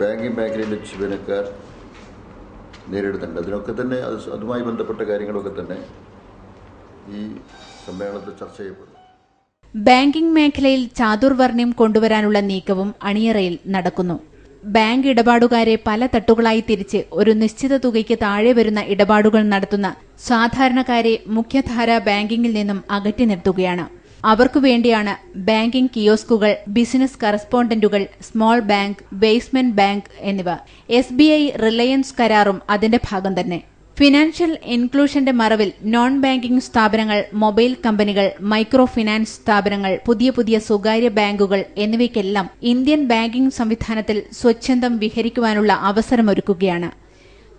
ബാങ്കിങ് മേഖലയിലെ ജീവനക്കാർ നേരിടുന്നുണ്ട്. അതിനൊക്കെ തന്നെ അതുമായി ബന്ധപ്പെട്ട കാര്യങ്ങളൊക്കെ തന്നെ ഈ സമ്മേളനത്തിൽ ചർച്ച ചെയ്യപ്പെടും. ബാങ്കിംഗ് മേഖലയിൽ ചാതുർവർണ്ണ്യം കൊണ്ടുവരാനുള്ള നീക്കവും അണിയറയിൽ നടക്കുന്നു. ബാങ്ക് ഇടപാടുകാരെ പല തട്ടുകളായി തിരിച്ച് ഒരു നിശ്ചിത തുകയ്ക്ക് താഴെ വരുന്ന ഇടപാടുകൾ നടത്തുന്ന സാധാരണക്കാരെ മുഖ്യധാരാ ബാങ്കിങ്ങിൽ നിന്നും അകറ്റി നിർത്തുകയാണ്. അവർക്കു വേണ്ടിയാണ് ബാങ്കിംഗ് കിയോസ്കുകൾ, ബിസിനസ് കറസ്പോണ്ടന്റുകൾ, സ്മോൾ ബാങ്ക്, ബേസ്മെന്റ് ബാങ്ക് എന്നിവ. SBI റിലയൻസ് കരാറും അതിന്റെ ഭാഗം തന്നെ. ഫിനാൻഷ്യൽ ഇൻക്ലൂഷന്റെ മറവിൽ നോൺ ബാങ്കിംഗ് സ്ഥാപനങ്ങൾ, മൊബൈൽ കമ്പനികൾ, മൈക്രോ ഫിനാൻസ് സ്ഥാപനങ്ങൾ, പുതിയ സ്വകാര്യ ബാങ്കുകൾ എന്നിവയ്ക്കെല്ലാം ഇന്ത്യൻ ബാങ്കിംഗ് സംവിധാനത്തിൽ സ്വച്ഛന്തം വിഹരിക്കുവാനുള്ള അവസരമൊരുക്കുകയാണ്.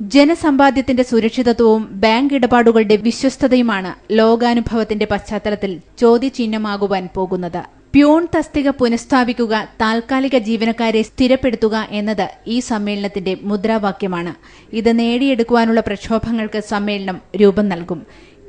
ജനസമ്പാദ്യത്തിന്റെ സുരക്ഷിതത്വവും ബാങ്ക് ഇടപാടുകളുടെ വിശ്വസ്തതയുമാണ് ലോകാനുഭവത്തിന്റെ പശ്ചാത്തലത്തിൽ ചോദ്യചിഹ്നമാകുവാൻ പോകുന്നത്. പ്യൂൺ തസ്തിക പുനഃസ്ഥാപിക്കുക, താൽക്കാലിക ജീവനക്കാരെ സ്ഥിരപ്പെടുത്തുക എന്നത് ഈ സമ്മേളനത്തിന്റെ മുദ്രാവാക്യമാണ്. ഇത് നേടിയെടുക്കുവാനുള്ള പ്രക്ഷോഭങ്ങൾക്ക് സമ്മേളനം രൂപം നൽകും.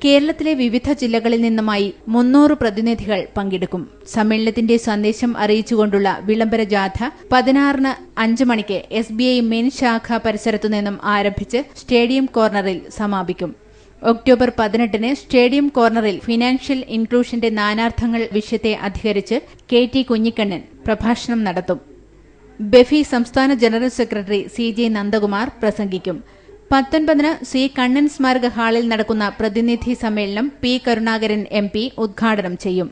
കേരളത്തിലെ വിവിധ ജില്ലകളിൽ നിന്നുമായി 300 പ്രതിനിധികൾ പങ്കെടുക്കും. സമ്മേളനത്തിന്റെ സന്ദേശം അറിയിച്ചുകൊണ്ടുള്ള വിളംബര ജാഥ 16-ന് 5 മണിക്ക് SBI മെയിൻ ശാഖ പരിസരത്തുനിന്നും ആരംഭിച്ച് സ്റ്റേഡിയം കോർണറിൽ സമാപിക്കും. ഒക്ടോബർ 18-ന് സ്റ്റേഡിയം കോർണറിൽ ഫിനാൻഷ്യൽ ഇൻക്ലൂഷന്റെ നാനാർത്ഥങ്ങൾ വിഷയത്തെ അധികരിച്ച് KT കുഞ്ഞിക്കണ്ണൻ പ്രഭാഷണം നടത്തും. ബെഫി സംസ്ഥാന ജനറൽ സെക്രട്ടറി CJ നന്ദകുമാർ പ്രസംഗിക്കും. 19-ന് സി കണ്ണൻ സ്മാരക ഹാളിൽ നടക്കുന്ന പ്രതിനിധി സമ്മേളനം P കരുണാകരൻ MP ഉദ്ഘാടനം ചെയ്യും.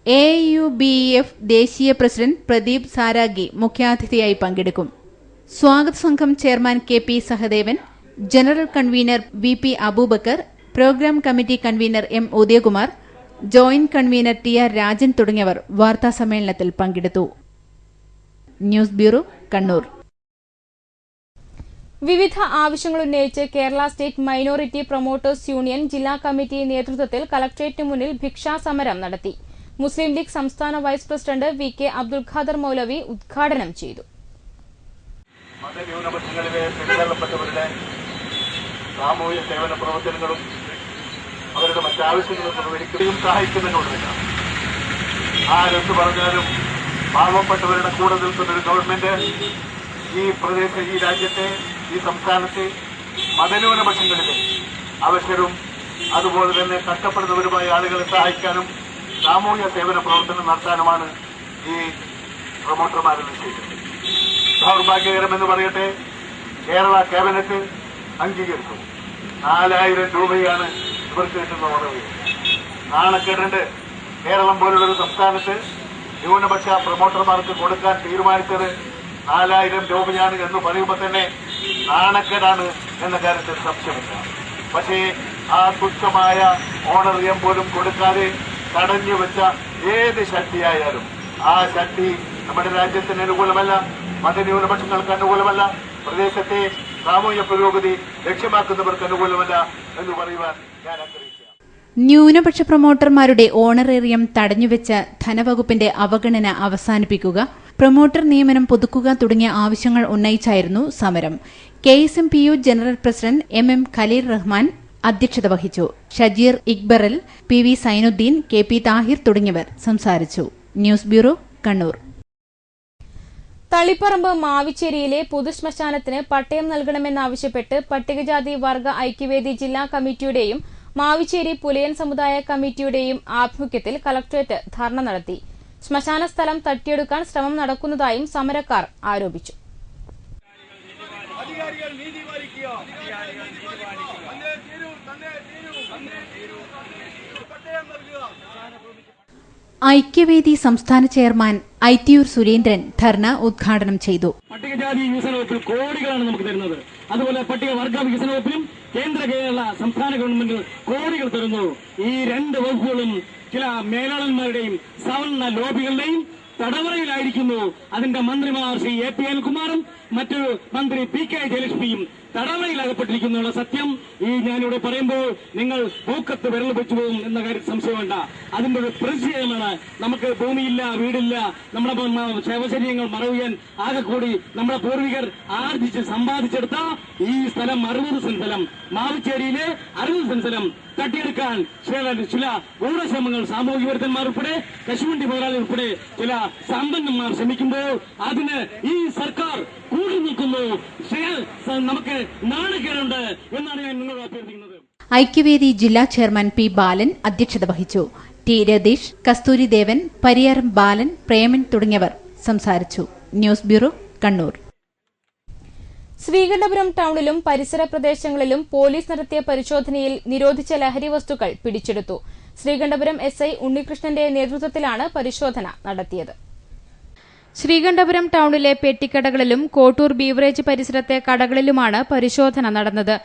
AUBEF ദേശീയ പ്രസിഡന്റ് പ്രദീപ് സാരാഗി മുഖ്യാതിഥിയായി പങ്കെടുക്കും. സ്വാഗത സംഘം chairman KP Sahadevan, general convener VP Abubakar, programme committee convener M Udayakumar, joint convener TR Rajan തുടങ്ങിയവർ വാർത്താസമ്മേളനത്തിൽ പങ്കെടുത്തു. News bureau, Kannur. വിവിധ ആവശ്യങ്ങൾ ഉന്നയിച്ച് Kerala state minority promoters union ജില്ലാ കമ്മിറ്റി നേതൃത്വത്തിൽ കളക്ടറേറ്റിന് മുന്നിൽ ഭിക്ഷാസമരം നടത്തി. മുസ്ലിം ലീഗ് സംസ്ഥാന vice president VK Abdul Khader Moulavi ഉദ്ഘാടനം ചെയ്തു. മതന്യൂനപക്ഷങ്ങളിലെ പിന്തള്ളപ്പെട്ടവരുടെ സാമൂഹ്യ സേവന പ്രവർത്തനങ്ങളും അവരുടെ മറ്റാവശ്യങ്ങളും നിർവഹിക്കുകയും സഹായിക്കുന്നതിനോടില്ല. ആരെന്ത് പറഞ്ഞാലും പാവപ്പെട്ടവരുടെ കൂടെ നിൽക്കുന്ന ഒരു ഗവൺമെന്റ് ഈ രാജ്യത്തെ, ഈ സംസ്ഥാനത്തെ മതന്യൂനപക്ഷങ്ങളിലെ അവശരും അതുപോലെ തന്നെ കഷ്ടപ്പെടുന്നവരുമായ ആളുകളെ സഹായിക്കാനും സാമൂഹ്യ സേവന പ്രവർത്തനം നടത്താനുമാണ് ഈ പ്രൊമോട്ടർമാരെ നിശ്ചയിച്ചത്. ദൗർഭാഗ്യകരമെന്ന് പറയട്ടെ, കേരള ക്യാബിനറ്റ് അംഗീകരിച്ചു. 4000 രൂപയാണ് ഇവർക്ക് കിട്ടുന്ന ഉറവ്. നാണക്കേടുണ്ട്. കേരളം പോലുള്ളൊരു സംസ്ഥാനത്ത് ന്യൂനപക്ഷ പ്രൊമോട്ടർമാർക്ക് കൊടുക്കാൻ തീരുമാനിച്ചത് 4000 രൂപയാണ് എന്ന് പറയുമ്പോൾ തന്നെ നാണക്കേടാണ് എന്ന കാര്യത്തിൽ സംശയമില്ല. പക്ഷേ ആ തുച്ഛമായ ഓണറിയം പോലും കൊടുക്കാതെ തടഞ്ഞു വെച്ച ഏത് ശക്തിയായാലും ആ ശക്തി നമ്മുടെ രാജ്യത്തിന് അനുകൂലമല്ല, മതന്യൂനപക്ഷങ്ങൾക്ക് അനുകൂലമല്ല, പ്രദേശത്തെ സാമൂഹ്യ പുരോഗതി ലക്ഷ്യമാക്കുന്നവർക്ക് അനുകൂലമല്ല എന്ന് പറയുവാൻ ഞാൻ ആഗ്രഹിക്കുന്നു. ന്യൂനപക്ഷ പ്രൊമോട്ടർമാരുടെ ഓണറേറിയം തടഞ്ഞുവെച്ച ധനവകുപ്പിന്റെ അവഗണന അവസാനിപ്പിക്കുക, പ്രൊമോട്ടർ നിയമനം പുതുക്കുക തുടങ്ങിയ ആവശ്യങ്ങൾ ഉന്നയിച്ചായിരുന്നു സമരം. KSMPU general president MM Khaleel Rahman അധ്യക്ഷത വഹിച്ചു. ഷജീർ ഇക്ബറൽ, PV സൈനുദ്ദീൻ, KP താഹിർ തുടങ്ങിയവർ സംസാരിച്ചു. News bureau, Kannur. തളിപ്പറമ്പ് മാവിച്ചേരിയിലെ പൊതുശ്മശാനത്തിന് പട്ടയം നൽകണമെന്നാവശ്യപ്പെട്ട് പട്ടികജാതി വർഗ ഐക്യവേദി ജില്ലാ കമ്മിറ്റിയുടെയും മാവിച്ചേരി പുലയൻ സമുദായ കമ്മിറ്റിയുടെയും ആഭിമുഖ്യത്തിൽ കളക്ടറേറ്റ് ധർണ നടത്തി. ശ്മശാന സ്ഥലം തട്ടിയെടുക്കാൻ ശ്രമം നടക്കുന്നതായും സമരക്കാർ ആരോപിച്ചു. ഐക്യവേദി സംസ്ഥാന ചെയർമാൻ ഐറ്റിയൂർ സുരേന്ദ്രൻ ധർണ ഉദ്ഘാടനം ചെയ്തു. പട്ടികജാതി വികസന വകുപ്പിൽ കോടികളാണ് നമുക്ക് തരുന്നത്. അതുപോലെ പട്ടികവർഗ വികസന വകുപ്പിലും കേന്ദ്ര കേരള സംസ്ഥാന ഗവൺമെന്റ് കോടികൾ തരുന്നു. ഈ രണ്ട് വകുപ്പുകളും ചില മേലാളന്മാരുടെയും സവർണ ലോബികളുടെയും തടവറയിലായിരിക്കുന്നു. അതിന്റെ മന്ത്രിമാർ ശ്രീ എ പി അനിൽകുമാറും മറ്റു മന്ത്രി പി കെ ജയലക്ഷ്മിയും തടവറയിലാകപ്പെട്ടിരിക്കുന്നുള്ള സത്യം ഈ ഞാനിവിടെ പറയുമ്പോൾ നിങ്ങൾ പൂക്കത്ത് വിരൽ വെച്ചു പോകും എന്ന കാര്യം സംശയം വേണ്ട. അതിന്റെ ഒരു പ്രതിഷേധമാണ്. നമുക്ക് ഭൂമിയില്ല, വീടില്ല, നമ്മുടെ ശവശരീരങ്ങൾ മറവിയാൻ ആകെ കൂടി നമ്മുടെ പൂർവികർ ആർജിച്ച് സമ്പാദിച്ചെടുത്ത ഈ സ്ഥലം 60 സെന്റ് സ്ഥലം, മാവിച്ചേരിയിലെ 60 സെന്റ് സ്ഥലം തട്ടിയെടുക്കാൻ ചില ഗൂഢശ്രമങ്ങൾ സാമൂഹിക വിരുദ്ധന്മാർ ഉൾപ്പെടെ കശുവണ്ടി മുതലാളി ഉൾപ്പെടെ ചില സമ്പന്നന്മാർ ശ്രമിക്കുമ്പോൾ അതിന് ഈ സർക്കാർ കൂടി നിൽക്കുന്നു. നമുക്ക് നാണക്കേടുണ്ട് എന്നാണ് ഞാൻ നിങ്ങളോട് അഭ്യർത്ഥിക്കുന്നത്. ഐക്യവേദി ജില്ലാ ചെയർമാൻ പി ബാലൻ അധ്യക്ഷത വഹിച്ചു. ടി രതീഷ്, കസ്തൂരി ദേവൻ, പരിയാരം ബാലൻ, പ്രേമൻ തുടങ്ങിയവർ സംസാരിച്ചു. News bureau, Kannur. ശ്രീകണ്ഠപുരം ടൌണിലും പരിസര പ്രദേശങ്ങളിലും പോലീസ് നടത്തിയ പരിശോധനയിൽ നിരോധിച്ച ലഹരി വസ്തുക്കൾ പിടിച്ചെടുത്തു. ശ്രീകണ്ഠപുരം എസ്ഐ ഉണ്ണികൃഷ്ണന്റെ നേതൃത്വത്തിലാണ് പരിശോധന നടത്തിയത്. ശ്രീകണ്ഠപുരം ടൌണിലെ പെട്ടിക്കടകളിലും കോട്ടൂർ ബീവറേജ് പരിസരത്തെ കടകളിലുമാണ് പരിശോധന നടന്നത്.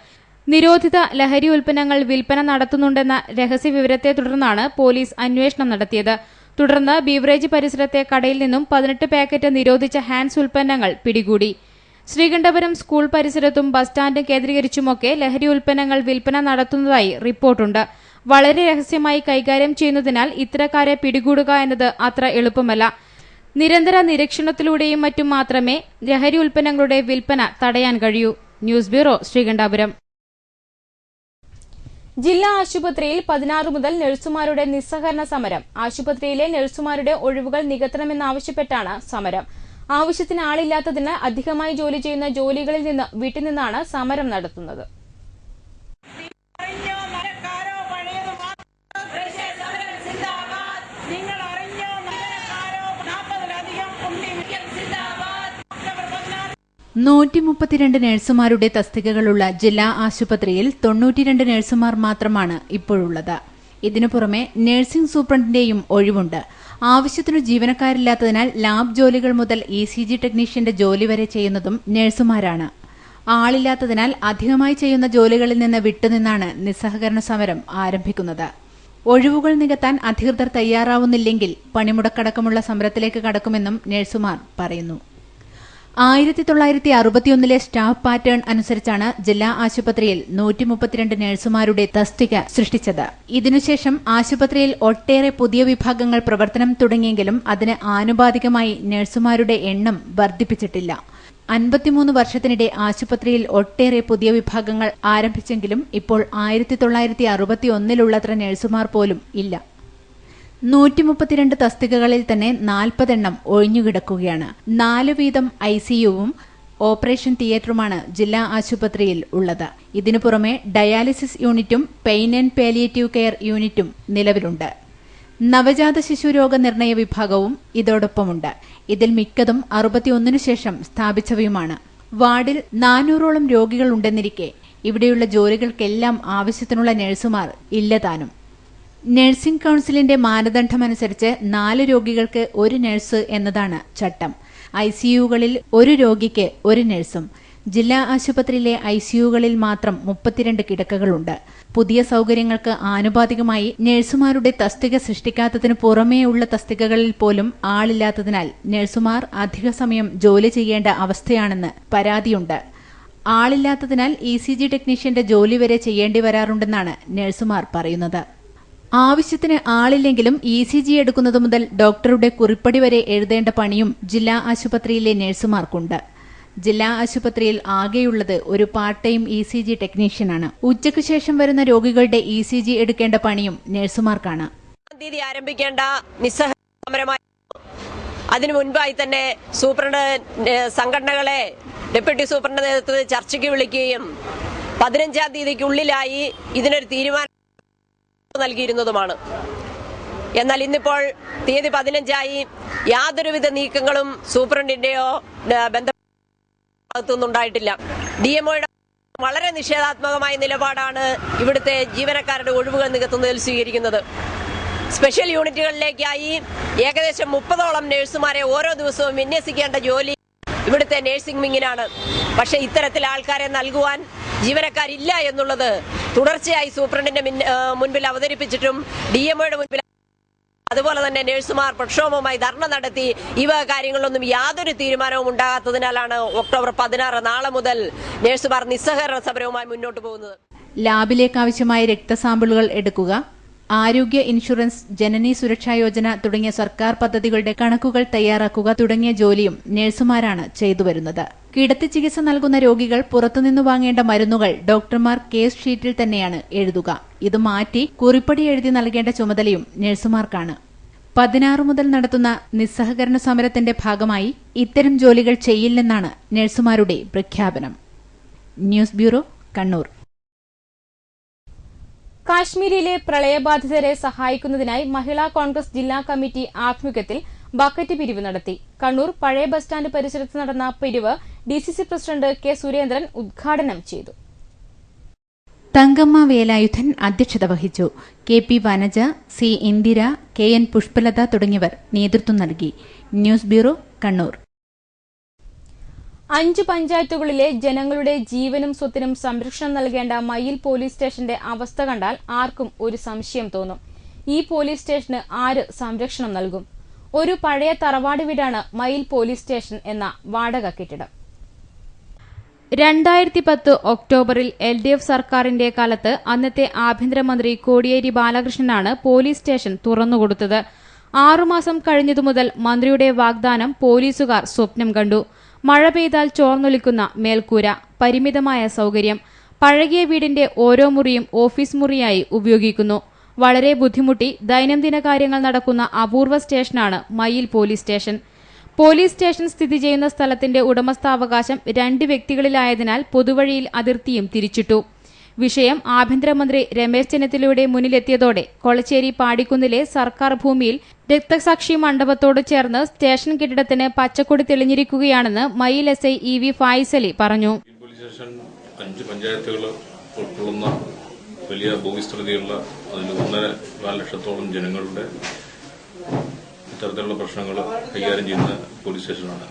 നിരോധിത ലഹരി ഉൽപ്പന്നങ്ങൾ വിൽപ്പന നടത്തുന്നുണ്ടെന്ന രഹസ്യവിവരത്തെ തുടർന്നാണ് പോലീസ് അന്വേഷണം നടത്തിയത്. തുടർന്ന് ബീവറേജ് പരിസരത്തെ കടയിൽ നിന്നും 18 പാക്കറ്റ് നിരോധിച്ച ഹാൻഡ്സ് ഉൽപ്പന്നങ്ങൾ പിടികൂടി. ശ്രീകണ്ഠപുരം സ്കൂൾ പരിസരത്തും ബസ് സ്റ്റാൻഡ് കേന്ദ്രീകരിച്ചുമൊക്കെ ലഹരി ഉൽപ്പന്നങ്ങൾ വിൽപ്പന നടത്തുന്നതായി റിപ്പോർട്ടുണ്ട്. വളരെ രഹസ്യമായി കൈകാര്യം ചെയ്യുന്നതിനാൽ ഇത്തരക്കാരെ പിടികൂടുക എന്നത് അത്ര എളുപ്പമല്ല. നിരന്തര നിരീക്ഷണത്തിലൂടെയും മറ്റും മാത്രമേ ലഹരി ഉൽപ്പന്നങ്ങളുടെ വിൽപ്പന തടയാൻ കഴിയൂ. News bureau, Sreekandapuram. ജില്ലാ ആശുപത്രിയിൽ 16 മുതൽ നഴ്സുമാരുടെ നിസ്സഹകരണ സമരം. ആശുപത്രിയിലെ നഴ്സുമാരുടെ ഒഴിവുകൾ നികത്തണമെന്നാവശ്യപ്പെട്ടാണ് സമരം. ആവശ്യത്തിന് ആളില്ലാത്തതിന് അധികമായി ജോലി ചെയ്യുന്ന ജോലികളിൽ നിന്ന് വിട്ടുനിന്നാണ് സമരം നടത്തുന്നത്. ൂറ്റി നഴ്സുമാരുടെ തസ്തികകളുള്ള ജില്ലാ ആശുപത്രിയിൽ 92 നഴ്സുമാർ മാത്രമാണ് ഇപ്പോഴുള്ളത്. ഇതിനു പുറമെ നഴ്സിംഗ് സൂപ്രണ്ടിന്റെയും ഒഴിവുണ്ട്. ആവശ്യത്തിനു ജീവനക്കാരില്ലാത്തതിനാൽ ലാബ് ജോലികൾ മുതൽ ECG ടെക്നീഷ്യന്റെ ജോലി വരെ ചെയ്യുന്നതും നഴ്സുമാരാണ്. ആളില്ലാത്തതിനാൽ അധികമായി ചെയ്യുന്ന ജോലികളിൽ നിന്ന് വിട്ടുനിന്നാണ് നിസ്സഹകരണ സമരം ആരംഭിക്കുന്നത്. ഒഴിവുകൾ നികത്താൻ അധികൃതർ തയ്യാറാവുന്നില്ലെങ്കിൽ പണിമുടക്കടക്കമുള്ള സമരത്തിലേക്ക് കടക്കുമെന്നും നഴ്സുമാർ പറയുന്നു. 1961 സ്റ്റാഫ് പാറ്റേൺ അനുസരിച്ചാണ് ജില്ലാ ആശുപത്രിയിൽ 132 നഴ്സുമാരുടെ തസ്തിക സൃഷ്ടിച്ചത്. ഇതിനുശേഷം ആശുപത്രിയിൽ ഒട്ടേറെ പുതിയ വിഭാഗങ്ങൾ പ്രവർത്തനം തുടങ്ങിയെങ്കിലും അതിന് ആനുപാതികമായി നഴ്സുമാരുടെ എണ്ണം വർദ്ധിപ്പിച്ചിട്ടില്ല. 53 വർഷത്തിനിടെ ആശുപത്രിയിൽ ഒട്ടേറെ പുതിയ വിഭാഗങ്ങൾ ആരംഭിച്ചെങ്കിലും ഇപ്പോൾ 1961 നഴ്സുമാർ പോലും ഇല്ല. 132 തസ്തികകളിൽ തന്നെ 40 എണ്ണം ഒഴിഞ്ഞുകിടക്കുകയാണ്. 4 വീതം ICUവും ഓപ്പറേഷൻ തിയേറ്ററുമാണ് ജില്ലാ ആശുപത്രിയിൽ ഉള്ളത്. ഇതിനു പുറമെ ഡയാലിസിസ് യൂണിറ്റും പെയിൻ ആൻഡ് പാലിയേറ്റീവ് കെയർ യൂണിറ്റും നിലവിലുണ്ട്. നവജാത ശിശുരോഗ നിർണയ വിഭാഗവും ഇതോടൊപ്പമുണ്ട്. ഇതിൽ മിക്കതും 61 ശേഷം സ്ഥാപിച്ചവയുമാണ്. വാർഡിൽ 400ഓളം രോഗികളുണ്ടെന്നിരിക്കെ ഇവിടെയുള്ള ജോലികൾക്കെല്ലാം ആവശ്യത്തിനുള്ള നഴ്സുമാർ ഇല്ലതാനും. നഴ്സിംഗ് കൌൺസിലിന്റെ മാനദണ്ഡമനുസരിച്ച് 4 രോഗികൾക്ക് 1 നഴ്സ് എന്നതാണ് ചട്ടം. ICUകളിൽ 1 രോഗിക്ക് 1 നഴ്സും. ജില്ലാ ആശുപത്രിയിലെ ICUകളിൽ മാത്രം 32 കിടക്കകളുണ്ട്. പുതിയ സൌകര്യങ്ങൾക്ക് ആനുപാതികമായി നഴ്സുമാരുടെ തസ്തിക സൃഷ്ടിക്കാത്തതിനു പുറമേയുള്ള തസ്തികകളിൽ പോലും ആളില്ലാത്തതിനാൽ നഴ്സുമാർ അധിക സമയം ജോലി ചെയ്യേണ്ട അവസ്ഥയാണെന്ന് പരാതിയുണ്ട്. ആളില്ലാത്തതിനാൽ ECG ടെക്നീഷ്യന്റെ ജോലി വരെ ചെയ്യേണ്ടി വരാറുണ്ടെന്നാണ് നഴ്സുമാർ പറയുന്നത്. ആവശ്യത്തിന് ആളില്ലെങ്കിലും ECG എടുക്കുന്നത് മുതൽ ഡോക്ടറുടെ കുറിപ്പടി വരെ എഴുതേണ്ട പണിയും ജില്ലാ ആശുപത്രിയിലെ നഴ്സുമാർക്കുണ്ട്. ജില്ലാ ആശുപത്രിയിൽ ആകെയുള്ളത് ഒരു പാർട്ട് ടൈം ECG ടെക്നീഷ്യനാണ്. ഉച്ചയ്ക്ക് ശേഷം വരുന്ന രോഗികളുടെ ECG എടുക്കേണ്ട പണിയും നഴ്സുമാർക്കാണ്. തീയതി ആരംഭിക്കേണ്ട നിസ്സഹകരണ സമരമായി അതിനു മുൻപായി തന്നെ സൂപ്രണ്ട് സംഘടനകളെ ഡെപ്യൂട്ടി സൂപ്രണ്ട് നേതൃത്വത്തിൽ ചർച്ചയ്ക്ക് വിളിക്കുകയും 15-ാം തീയതിക്കുള്ളിലായി ഇതിനൊരു തീരുമാനം നൽകിയിരുന്നതുമാണ്. എന്നാൽ ഇന്നിപ്പോൾ തീയതി 15-ആയി യാതൊരുവിധ നീക്കങ്ങളും സൂപ്രണ്ടിന്റെയോ ബന്ധപ്പെട്ടുണ്ടായിട്ടില്ല. DMOയുടെ വളരെ നിഷേധാത്മകമായ നിലപാടാണ് ഇവിടുത്തെ ജീവനക്കാരുടെ ഒഴിവുകൾ നികത്തുന്നതിൽ സ്വീകരിക്കുന്നത്. സ്പെഷ്യൽ യൂണിറ്റുകളിലേക്കായി ഏകദേശം 30ഓളം നഴ്സുമാരെ ഓരോ ദിവസവും വിന്യസിക്കേണ്ട ജോലി ഇവിടുത്തെ നഴ്സിംഗ് വിങ്ങിനാണ്. പക്ഷേ ഇത്തരത്തിൽ ആൾക്കാരെ നൽകുവാൻ ജീവനക്കാരില്ല എന്നുള്ളത് തുടർച്ചയായി സൂപ്രണ്ടിന്റെ മുൻപിൽ അവതരിപ്പിച്ചിട്ടും DMOയുടെ മുൻപിൽ അതുപോലെ തന്നെ നഴ്സുമാർ പ്രക്ഷോഭവുമായി ധർണ നടത്തി ഇവ കാര്യങ്ങളിലൊന്നും യാതൊരു തീരുമാനവും ഉണ്ടാകാത്തതിനാലാണ് ഒക്ടോബർ 16 നാളെ മുതൽ നഴ്സുമാർ നിസ്സഹകരണ സമരവുമായി മുന്നോട്ട് പോകുന്നത്. ലാബിലേക്ക് ആവശ്യമായ രക്തസാമ്പിളുകൾ എടുക്കുക, ആരോഗ്യ ഇൻഷുറൻസ്, ജനനി സുരക്ഷാ യോജന തുടങ്ങിയ സർക്കാർ പദ്ധതികളുടെ കണക്കുകൾ തയ്യാറാക്കുക തുടങ്ങിയ ജോലിയും നഴ്സുമാരാണ് ചെയ്തുവരുന്നത്. കിടത്തി ചികിത്സ നൽകുന്ന രോഗികൾ പുറത്തുനിന്ന് വാങ്ങേണ്ട മരുന്നുകൾ ഡോക്ടർമാർ കേസ് ഷീറ്റിൽ തന്നെയാണ് എഴുതുക. ഇത് മാറ്റി കുറിപ്പടി എഴുതി നൽകേണ്ട ചുമതലയും നഴ്സുമാർക്കാണ്. 16 മുതൽ നടത്തുന്ന നിസ്സഹകരണ സമരത്തിന്റെ ഭാഗമായി ഇത്തരം ജോലികൾ ചെയ്യില്ലെന്നാണ് നഴ്സുമാരുടെ പ്രഖ്യാപനം. News bureau, Kannur. കാശ്മീരിലെ പ്രളയബാധിതരെ സഹായിക്കുന്നതിനായി മഹിളാ കോൺഗ്രസ് ജില്ലാ കമ്മിറ്റി ആഭിമുഖ്യത്തിൽ ബക്കറ്റ് പിരിവ് നടത്തി. കണ്ണൂർ പഴയ ബസ് സ്റ്റാൻഡ് പരിസരത്ത് നടന്ന പിരിവ് DCC പ്രസിഡന്റ് കെ സുരേന്ദ്രൻ ഉദ്ഘാടനം ചെയ്തു. തങ്കമ്മ വേലായുധൻ അധ്യക്ഷത വഹിച്ചു. KP Vanaja, C Indira, KN Pushpalatha തുടങ്ങിയവർ നേതൃത്വം നൽകി. News bureau, Kannur. 5 പഞ്ചായത്തുകളിലെ ജനങ്ങളുടെ ജീവനും സ്വത്തിനും സംരക്ഷണം നൽകേണ്ട മയിൽ പോലീസ് സ്റ്റേഷന്റെ അവസ്ഥ കണ്ടാൽ ആർക്കും ഒരു സംശയം തോന്നും. ഈ പോലീസ് സ്റ്റേഷന് ആര് സംരക്ഷണം നൽകും? ഒരു പഴയ തറവാട് വീടാണ് മയിൽ പോലീസ് സ്റ്റേഷൻ എന്ന വാടക കെട്ടിടം. 2010 ഒക്ടോബറിൽ LDF സർക്കാരിന്റെ കാലത്ത് അന്നത്തെ ആഭ്യന്തരമന്ത്രി കോടിയേരി ബാലകൃഷ്ണനാണ് പോലീസ് സ്റ്റേഷൻ തുറന്നുകൊടുത്തത്. 6 മാസം കഴിഞ്ഞതു മുതൽ മന്ത്രിയുടെ വാഗ്ദാനം പോലീസുകാർ സ്വപ്നം കണ്ടു. മഴ പെയ്താൽ ചോർന്നൊലിക്കുന്ന മേൽക്കൂര, പരിമിതമായ സൌകര്യം, പഴകിയ വീടിന്റെ ഓരോ മുറിയും ഓഫീസ് മുറിയായി ഉപയോഗിക്കുന്നു. വളരെ ബുദ്ധിമുട്ടി ദൈനംദിന കാര്യങ്ങൾ നടക്കുന്ന അപൂർവ സ്റ്റേഷനാണ് മയിൽ പോലീസ് സ്റ്റേഷൻ. പോലീസ് സ്റ്റേഷൻ സ്ഥിതി ചെയ്യുന്ന സ്ഥലത്തിന്റെ ഉടമസ്ഥാവകാശം 2 വ്യക്തികളിലായതിനാൽ പൊതുവഴിയിൽ അതിർത്തിയും തിരിച്ചിട്ടു. വിഷയം ആഭ്യന്തരമന്ത്രി രമേശ് ചെന്നിത്തലയുടെ മുന്നിലെത്തിയതോടെ കൊളച്ചേരി പാടിക്കുന്നിലെ സർക്കാർ ഭൂമിയിൽ രക്തസാക്ഷി മണ്ഡപത്തോട് ചേർന്ന് സ്റ്റേഷൻ കെട്ടിടത്തിന് പച്ചക്കൊടി തെളിഞ്ഞിരിക്കുകയാണെന്ന് മയിൽ SI EV ഫായിസലി പറഞ്ഞു. പോലീസ് സ്റ്റേഷൻ 5 പഞ്ചായത്തുകൾ ഉൾക്കൊള്ളുന്ന വലിയ ഭൂവിസ്തൃതിയുള്ള അതിൽ 1.25 ലക്ഷത്തോളം ജനങ്ങളുടെ ഇത്തരത്തിലുള്ള പ്രശ്നങ്ങൾ കൈകാര്യം ചെയ്യുന്ന പോലീസ് സ്റ്റേഷനാണ്.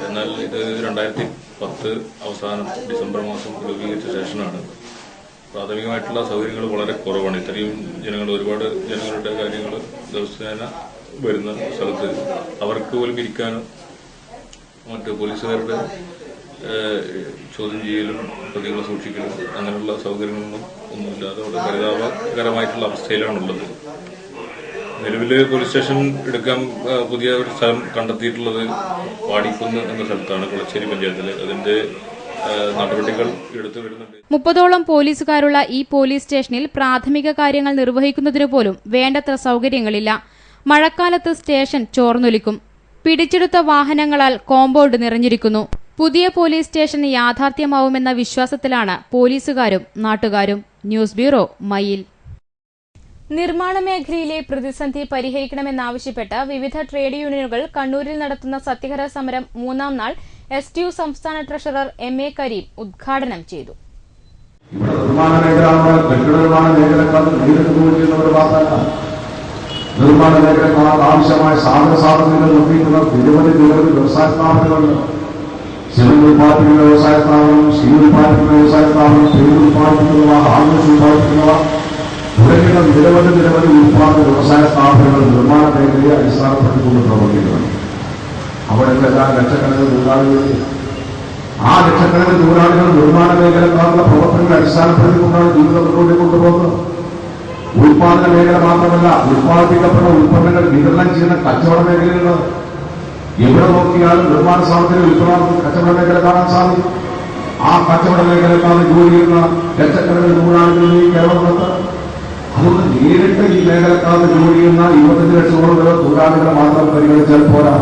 എന്നാൽ ഇത് 2010 അവസാനം ഡിസംബർ മാസം രൂപീകരിച്ച സ്റ്റേഷനാണ്. പ്രാഥമികമായിട്ടുള്ള സൗകര്യങ്ങൾ വളരെ കുറവാണ്. ഇത്രയും ഒരുപാട് ജനങ്ങളുടെ കാര്യങ്ങൾ ദിവസേന വരുന്ന സ്ഥലത്ത് അവർക്ക് പോലും ഇരിക്കാനും മറ്റ് പോലീസുകാരുടെ ചോദ്യം ചെയ്യലും പ്രതികളെ സൂക്ഷിക്കലും അങ്ങനെയുള്ള സൗകര്യങ്ങളൊന്നും ഒന്നുമില്ലാതെ വളരെ പരിതാപകരമായിട്ടുള്ള അവസ്ഥയിലാണുള്ളത്. നിലവിൽ പോലീസ് സ്റ്റേഷൻ എടുക്കാൻ പുതിയ ഒരു സ്ഥലം കണ്ടെത്തിയിട്ടുള്ളത് പാടിക്കുന്ന് എന്ന സ്ഥലത്താണ്, കൊളച്ചേരി പഞ്ചായത്തില്. അതിന്റെ നടപടികൾ എടുത്തു വരുന്നുണ്ട്. 30ഓളം പോലീസുകാരുള്ള ഈ പോലീസ് സ്റ്റേഷനിൽ പ്രാഥമിക കാര്യങ്ങൾ നിർവഹിക്കുന്നതിനു പോലും വേണ്ടത്ര സൌകര്യങ്ങളില്ല. മഴക്കാലത്ത് സ്റ്റേഷൻ ചോർന്നൊലിക്കും. പിടിച്ചെടുത്ത വാഹനങ്ങളാൽ കോമ്പൗണ്ട് നിറഞ്ഞിരിക്കുന്നു. പുതിയ പോലീസ് സ്റ്റേഷൻ യാഥാർത്ഥ്യമാവുമെന്ന വിശ്വാസത്തിലാണ് പോലീസുകാരും നാട്ടുകാരും. ന്യൂസ് ബ്യൂറോ, മയിൽ. നിർമ്മാണ മേഖലയിലെ പ്രതിസന്ധി പരിഹരിക്കണമെന്നാവശ്യപ്പെട്ട് വിവിധ ട്രേഡ് യൂണിയനുകൾ കണ്ണൂരിൽ നടത്തുന്ന സത്യഗ്രഹ സമരം 3ാം നാൾ STU സംസ്ഥാന ട്രഷറർ MA കരീം ഉദ്ഘാടനം ചെയ്തു. നിർമ്മാണ മേഖലക്കാർ ആവശ്യമായ സാധനങ്ങൾ നിർമ്മിക്കുന്ന നിരവധി വ്യവസായ സ്ഥാപനങ്ങളുണ്ട്. സിമന്റ് ഉത്പാദിപ്പിക്കുന്ന വ്യവസായ സ്ഥാപനം, സ്റ്റീൽ ഉത്പാദിപ്പിക്കുന്ന വ്യവസായ സ്ഥാപനം, തേയില ഉത്പാദിപ്പിക്കുന്നവ, ഹാർഡ്വെയർ ഉത്പാദിപ്പിക്കുന്നവ തുടങ്ങിയ നിരവധി ഉത്പാദന വ്യവസായ സ്ഥാപനങ്ങൾ നിർമ്മാണ മേഖലയെ അടിസ്ഥാനപ്പെടുത്തിക്കൊണ്ട് പ്രവർത്തിക്കുന്നു. അവിടെ ലക്ഷക്കണക്കിന് തൊഴിലാളികളുണ്ട്. ആ ലക്ഷക്കണക്കിന് തൊഴിലാളികൾ നിർമ്മാണ മേഖലക്കാരുടെ പ്രവർത്തനങ്ങളെ അടിസ്ഥാനപ്പെടുത്തിക്കൊണ്ടാണ് ജീവിതം മുന്നോട്ട് കൊണ്ടുപോകുന്നത്. ഉത്പാദന മേഖല മാത്രമല്ല, ഉത്പാദിപ്പിക്കപ്പെട്ട ഉൽപ്പന്നങ്ങൾ വിതരണം ചെയ്യുന്ന കച്ചവട മേഖലകൾ എവിടെ നോക്കിയാലും നിർമ്മാണ സാമഗ്രി കച്ചവട മേഖല കാണാൻ സാധിക്കും. ആ കച്ചവട മേഖലക്കാണ് ജോലി ചെയ്യുന്ന ലക്ഷക്കണക്കിന് തൊഴിലാളികൾ ഈ കേരളത്തിലുണ്ട്. അതുകൊണ്ട് നേരിട്ട് ഈ മേഖലക്കാർക്ക് ജോലി ചെയ്യുന്ന 25 ലക്ഷത്തോളം തൊഴിലാളികളെ മാത്രം പരിഗണിച്ചാൽ പോരാ.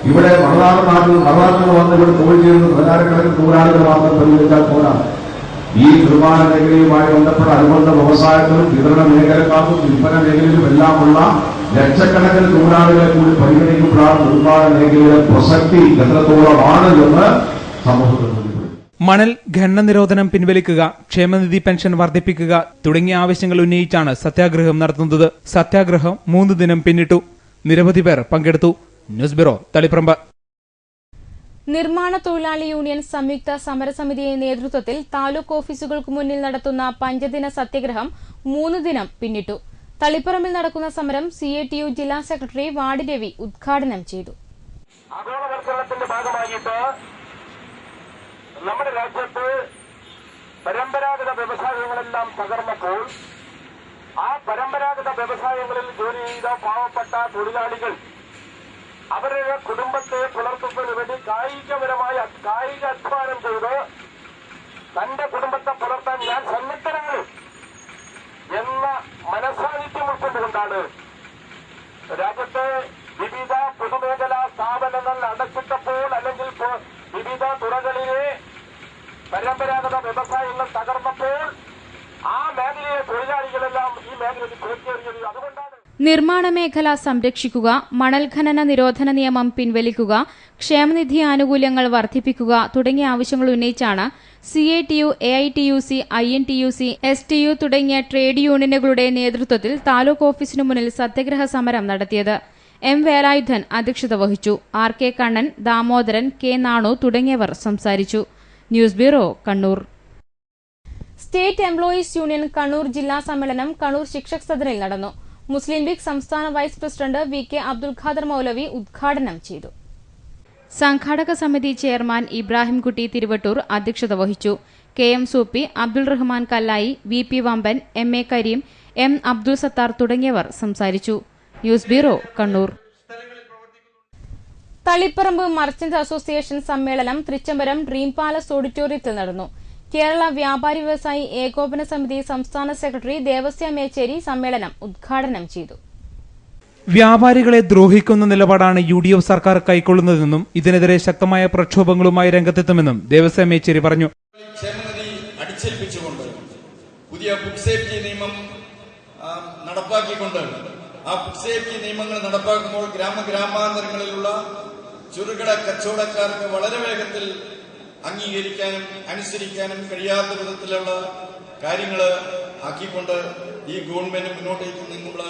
ഇവിടെ മറുനാട്ടിൽ വന്ന് ഇവിടെ തൊഴിൽ ചെയ്യുന്ന 10,000 തൊഴിലാളികൾ മാത്രം പരിഗണിച്ചാൽ പോരാ. ഈ നിർമ്മാണ മേഖലയുമായി ബന്ധപ്പെട്ട അനുബന്ധ വ്യവസായത്തിലും വിതരണ മേഖലക്കാർക്കും വിൽപ്പന മേഖലയിലും എല്ലാമുള്ള ലക്ഷക്കണക്കിന് തൊഴിലാളികളെ കൂടി പരിഗണിക്കുമ്പോഴാണ് നിർമ്മാണ മേഖലയുടെ പ്രസക്തി എത്രത്തോളമാണ് എന്ന് സമൂഹത്തിൽ. മണൽ ഖനന നിരോധനം പിൻവലിക്കുക, ക്ഷേമനിധി പെൻഷൻ വർദ്ധിപ്പിക്കുക തുടങ്ങിയ ആവശ്യങ്ങൾ ഉന്നയിച്ചാണ് സത്യാഗ്രഹം നടത്തുന്നത്. സത്യാഗ്രഹം 3 ദിനം പിന്നിട്ടു. നിരവധി പേർ പങ്കെടുത്തു. News bureau, Taliparamba. നിർമ്മാണ തൊഴിലാളി യൂണിയൻ സംയുക്ത സമരസമിതിയുടെ നേതൃത്വത്തിൽ താലൂക്ക് ഓഫീസുകൾക്ക് മുന്നിൽ നടത്തുന്ന 5 ദിന സത്യാഗ്രഹം 3 ദിനം പിന്നിട്ടു. തളിപ്പറമ്പിൽ നടക്കുന്ന സമരം CATU ജില്ലാ സെക്രട്ടറി വാടി രവി ഉദ്ഘാടനം ചെയ്തു. ആഗോളവൽക്കരണത്തിന്റെ ഭാഗമായിട്ട് നമ്മുടെ രാജ്യത്ത് പരമ്പരാഗത വ്യവസായങ്ങളെല്ലാം തകർന്നപ്പോൾ ആ പരമ്പരാഗത വ്യവസായങ്ങളിൽ ജോലി ചെയ്ത പാവപ്പെട്ട തൊഴിലാളികൾ അവരുടെ കുടുംബത്തെ പുലർത്തുന്നതിന് വേണ്ടി കായിക അധ്വാനം ചെയ്ത് തന്റെ കുടുംബത്തെ പുലർത്താൻ ഞാൻ സന്നദ്ധനാണ് എന്ന മനസാന്നിധ്യം ഉൾക്കൊണ്ടുകൊണ്ടാണ് രാജ്യത്തെ വിവിധ പൊതുമേഖലാ സ്ഥാപനങ്ങൾ അടച്ചിട്ടപ്പോൾ അല്ലെങ്കിൽ വിവിധ തുറകളിലെ പരമ്പരാഗത വ്യവസായങ്ങൾ തകർന്നപ്പോൾ ആ മേഖലയിലെ തൊഴിലാളികളെല്ലാം ഈ മേഖലയിൽ ചേർക്കേറിയത്. അതുകൊണ്ടാണ് നിർമ്മാണ മേഖല സംരക്ഷിക്കുക, മണൽ ഖനന നിരോധന നിയമം പിൻവലിക്കുക, ക്ഷേമനിധി ആനുകൂല്യങ്ങൾ വർദ്ധിപ്പിക്കുക തുടങ്ങിയ ആവശ്യങ്ങൾ ഉന്നയിച്ചാണ് CATU, AITUC, INTUC, STU തുടങ്ങിയ ട്രേഡ് യൂണിയനുകളുടെ നേതൃത്വത്തിൽ താലൂക്ക് ഓഫീസിനു മുന്നിൽ സത്യാഗ്രഹ സമരം നടത്തിയത്. M. വേലായുധൻ അധ്യക്ഷത വഹിച്ചു. RK Kannan, Damodaran, K. നാണു തുടങ്ങിയവർ സംസാരിച്ചു. News bureau, Kannur. State employees union Kannur ജില്ലാ സമ്മേളനം കണ്ണൂർ ശിക്ഷക് സദനിൽ നടന്നു. മുസ്ലിം ലീഗ് സംസ്ഥാന vice president VK Abdul Khader Moulavi ഉദ്ഘാടനം ചെയ്തു. സംഘാടക സമിതി ചെയർമാൻ ഇബ്രാഹിംകുട്ടി തിരുവട്ടൂർ അധ്യക്ഷത വഹിച്ചു. KM സൂപ്പി, അബ്ദുൾ റഹ്മാൻ കല്ലായി, VP വമ്പൻ, MA കരീം, M. അബ്ദുൾ സത്താർ തുടങ്ങിയവർ സംസാരിച്ചു. News bureau, Kannur. Taliparamba merchant association സമ്മേളനം തൃച്ചംബരം ഡ്രീം പാലസ് ഓഡിറ്റോറിയത്തിൽ നടന്നു. കേരള വ്യാപാരി വ്യവസായി ഏകോപന സമിതി സംസ്ഥാന സെക്രട്ടറി ദേവസ്യ മേച്ചേരി സമ്മേളനം ഉദ്ഘാടനം ചെയ്തു. വ്യാപാരികളെ ദ്രോഹിക്കുന്ന നിലപാടാണ് UDF സർക്കാർ കൈക്കൊള്ളുന്നതെന്നും ഇതിനെതിരെ ശക്തമായ പ്രക്ഷോഭങ്ങളുമായി രംഗത്തെത്തുമെന്നും ദേവസ്യ മേച്ചേരി പറഞ്ഞു. ക്ഷേമനിധി അടിച്ചേൽപ്പിച്ചുകൊണ്ട് പുതിയ ഫുഡ് സേഫ്റ്റി നിയമം നടപ്പാക്കിക്കൊണ്ട് ആ ഫുഡ് സേഫ്റ്റി നിയമങ്ങൾ നടപ്പാക്കുമ്പോൾ ഗ്രാമാന്തരങ്ങളിലുള്ള ചെറുകിട കച്ചവടക്കാർക്ക് വളരെ വേഗത്തിൽ അംഗീകരിക്കാനും അനുസരിക്കാനും കഴിയാത്ത വിധത്തിലുള്ള കാര്യങ്ങൾ ആക്കിക്കൊണ്ട് ഈ ഗവൺമെന്റ് മുന്നോട്ടേക്ക് നിന്നുള്ള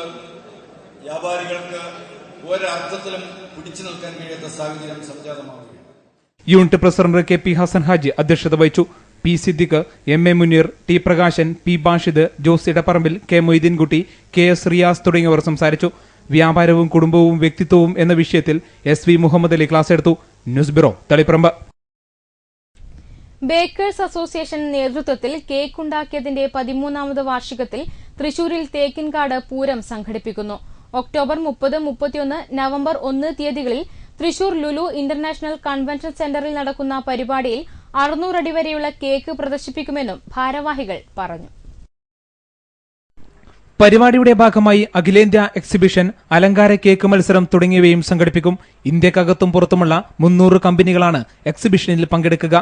വ്യാപാരികൾക്ക് ഒരർത്ഥത്തിലും പിടിച്ചു നിൽക്കാൻ കഴിയാത്ത സാഹചര്യം സംജാതമാവുകയാണ്. Unit president KP Hasan Haji അധ്യക്ഷത വഹിച്ചു. P. Siddique, MA Muneer, T. Prakashan, P. Bashid, Jose Edapparambil, K. Moideenkutty, KS Riyas തുടങ്ങിയവർ സംസാരിച്ചു. വ്യാപാരവും കുടുംബവും വ്യക്തിത്വവും എന്ന വിഷയത്തിൽ SV മുഹമ്മദ് അലി ക്ലാസ് എടുത്തു. News bureau, Taliparamba. Baker's association നേതൃത്വത്തിൽ കേക്ക് ഉണ്ടാക്കിയതിന്റെ 13ാമത് വാർഷികത്തിൽ തൃശൂരിൽ തേക്കിൻകാട് പൂരം സംഘടിപ്പിക്കുന്നു. ഒക്ടോബർ 30, 31, നവംബർ 1 തീയതികളിൽ തൃശൂർ ലുലു ഇന്റർനാഷണൽ കൺവെൻഷൻ സെന്ററിൽ നടക്കുന്ന പരിപാടിയിൽ 600 അടി വരെയുള്ള കേക്ക് പ്രദർശിപ്പിക്കുമെന്നും ഭാരവാഹികൾ പറഞ്ഞു. പരിപാടിയുടെ ഭാഗമായി അഖിലേന്ത്യാ എക്സിബിഷൻ, അലങ്കാര കേക്ക് മത്സരം തുടങ്ങിയവയും സംഘടിപ്പിക്കും. ഇന്ത്യക്കകത്തും പുറത്തുമുള്ള 300 കമ്പനികളാണ് എക്സിബിഷനിൽ പങ്കെടുക്കുക.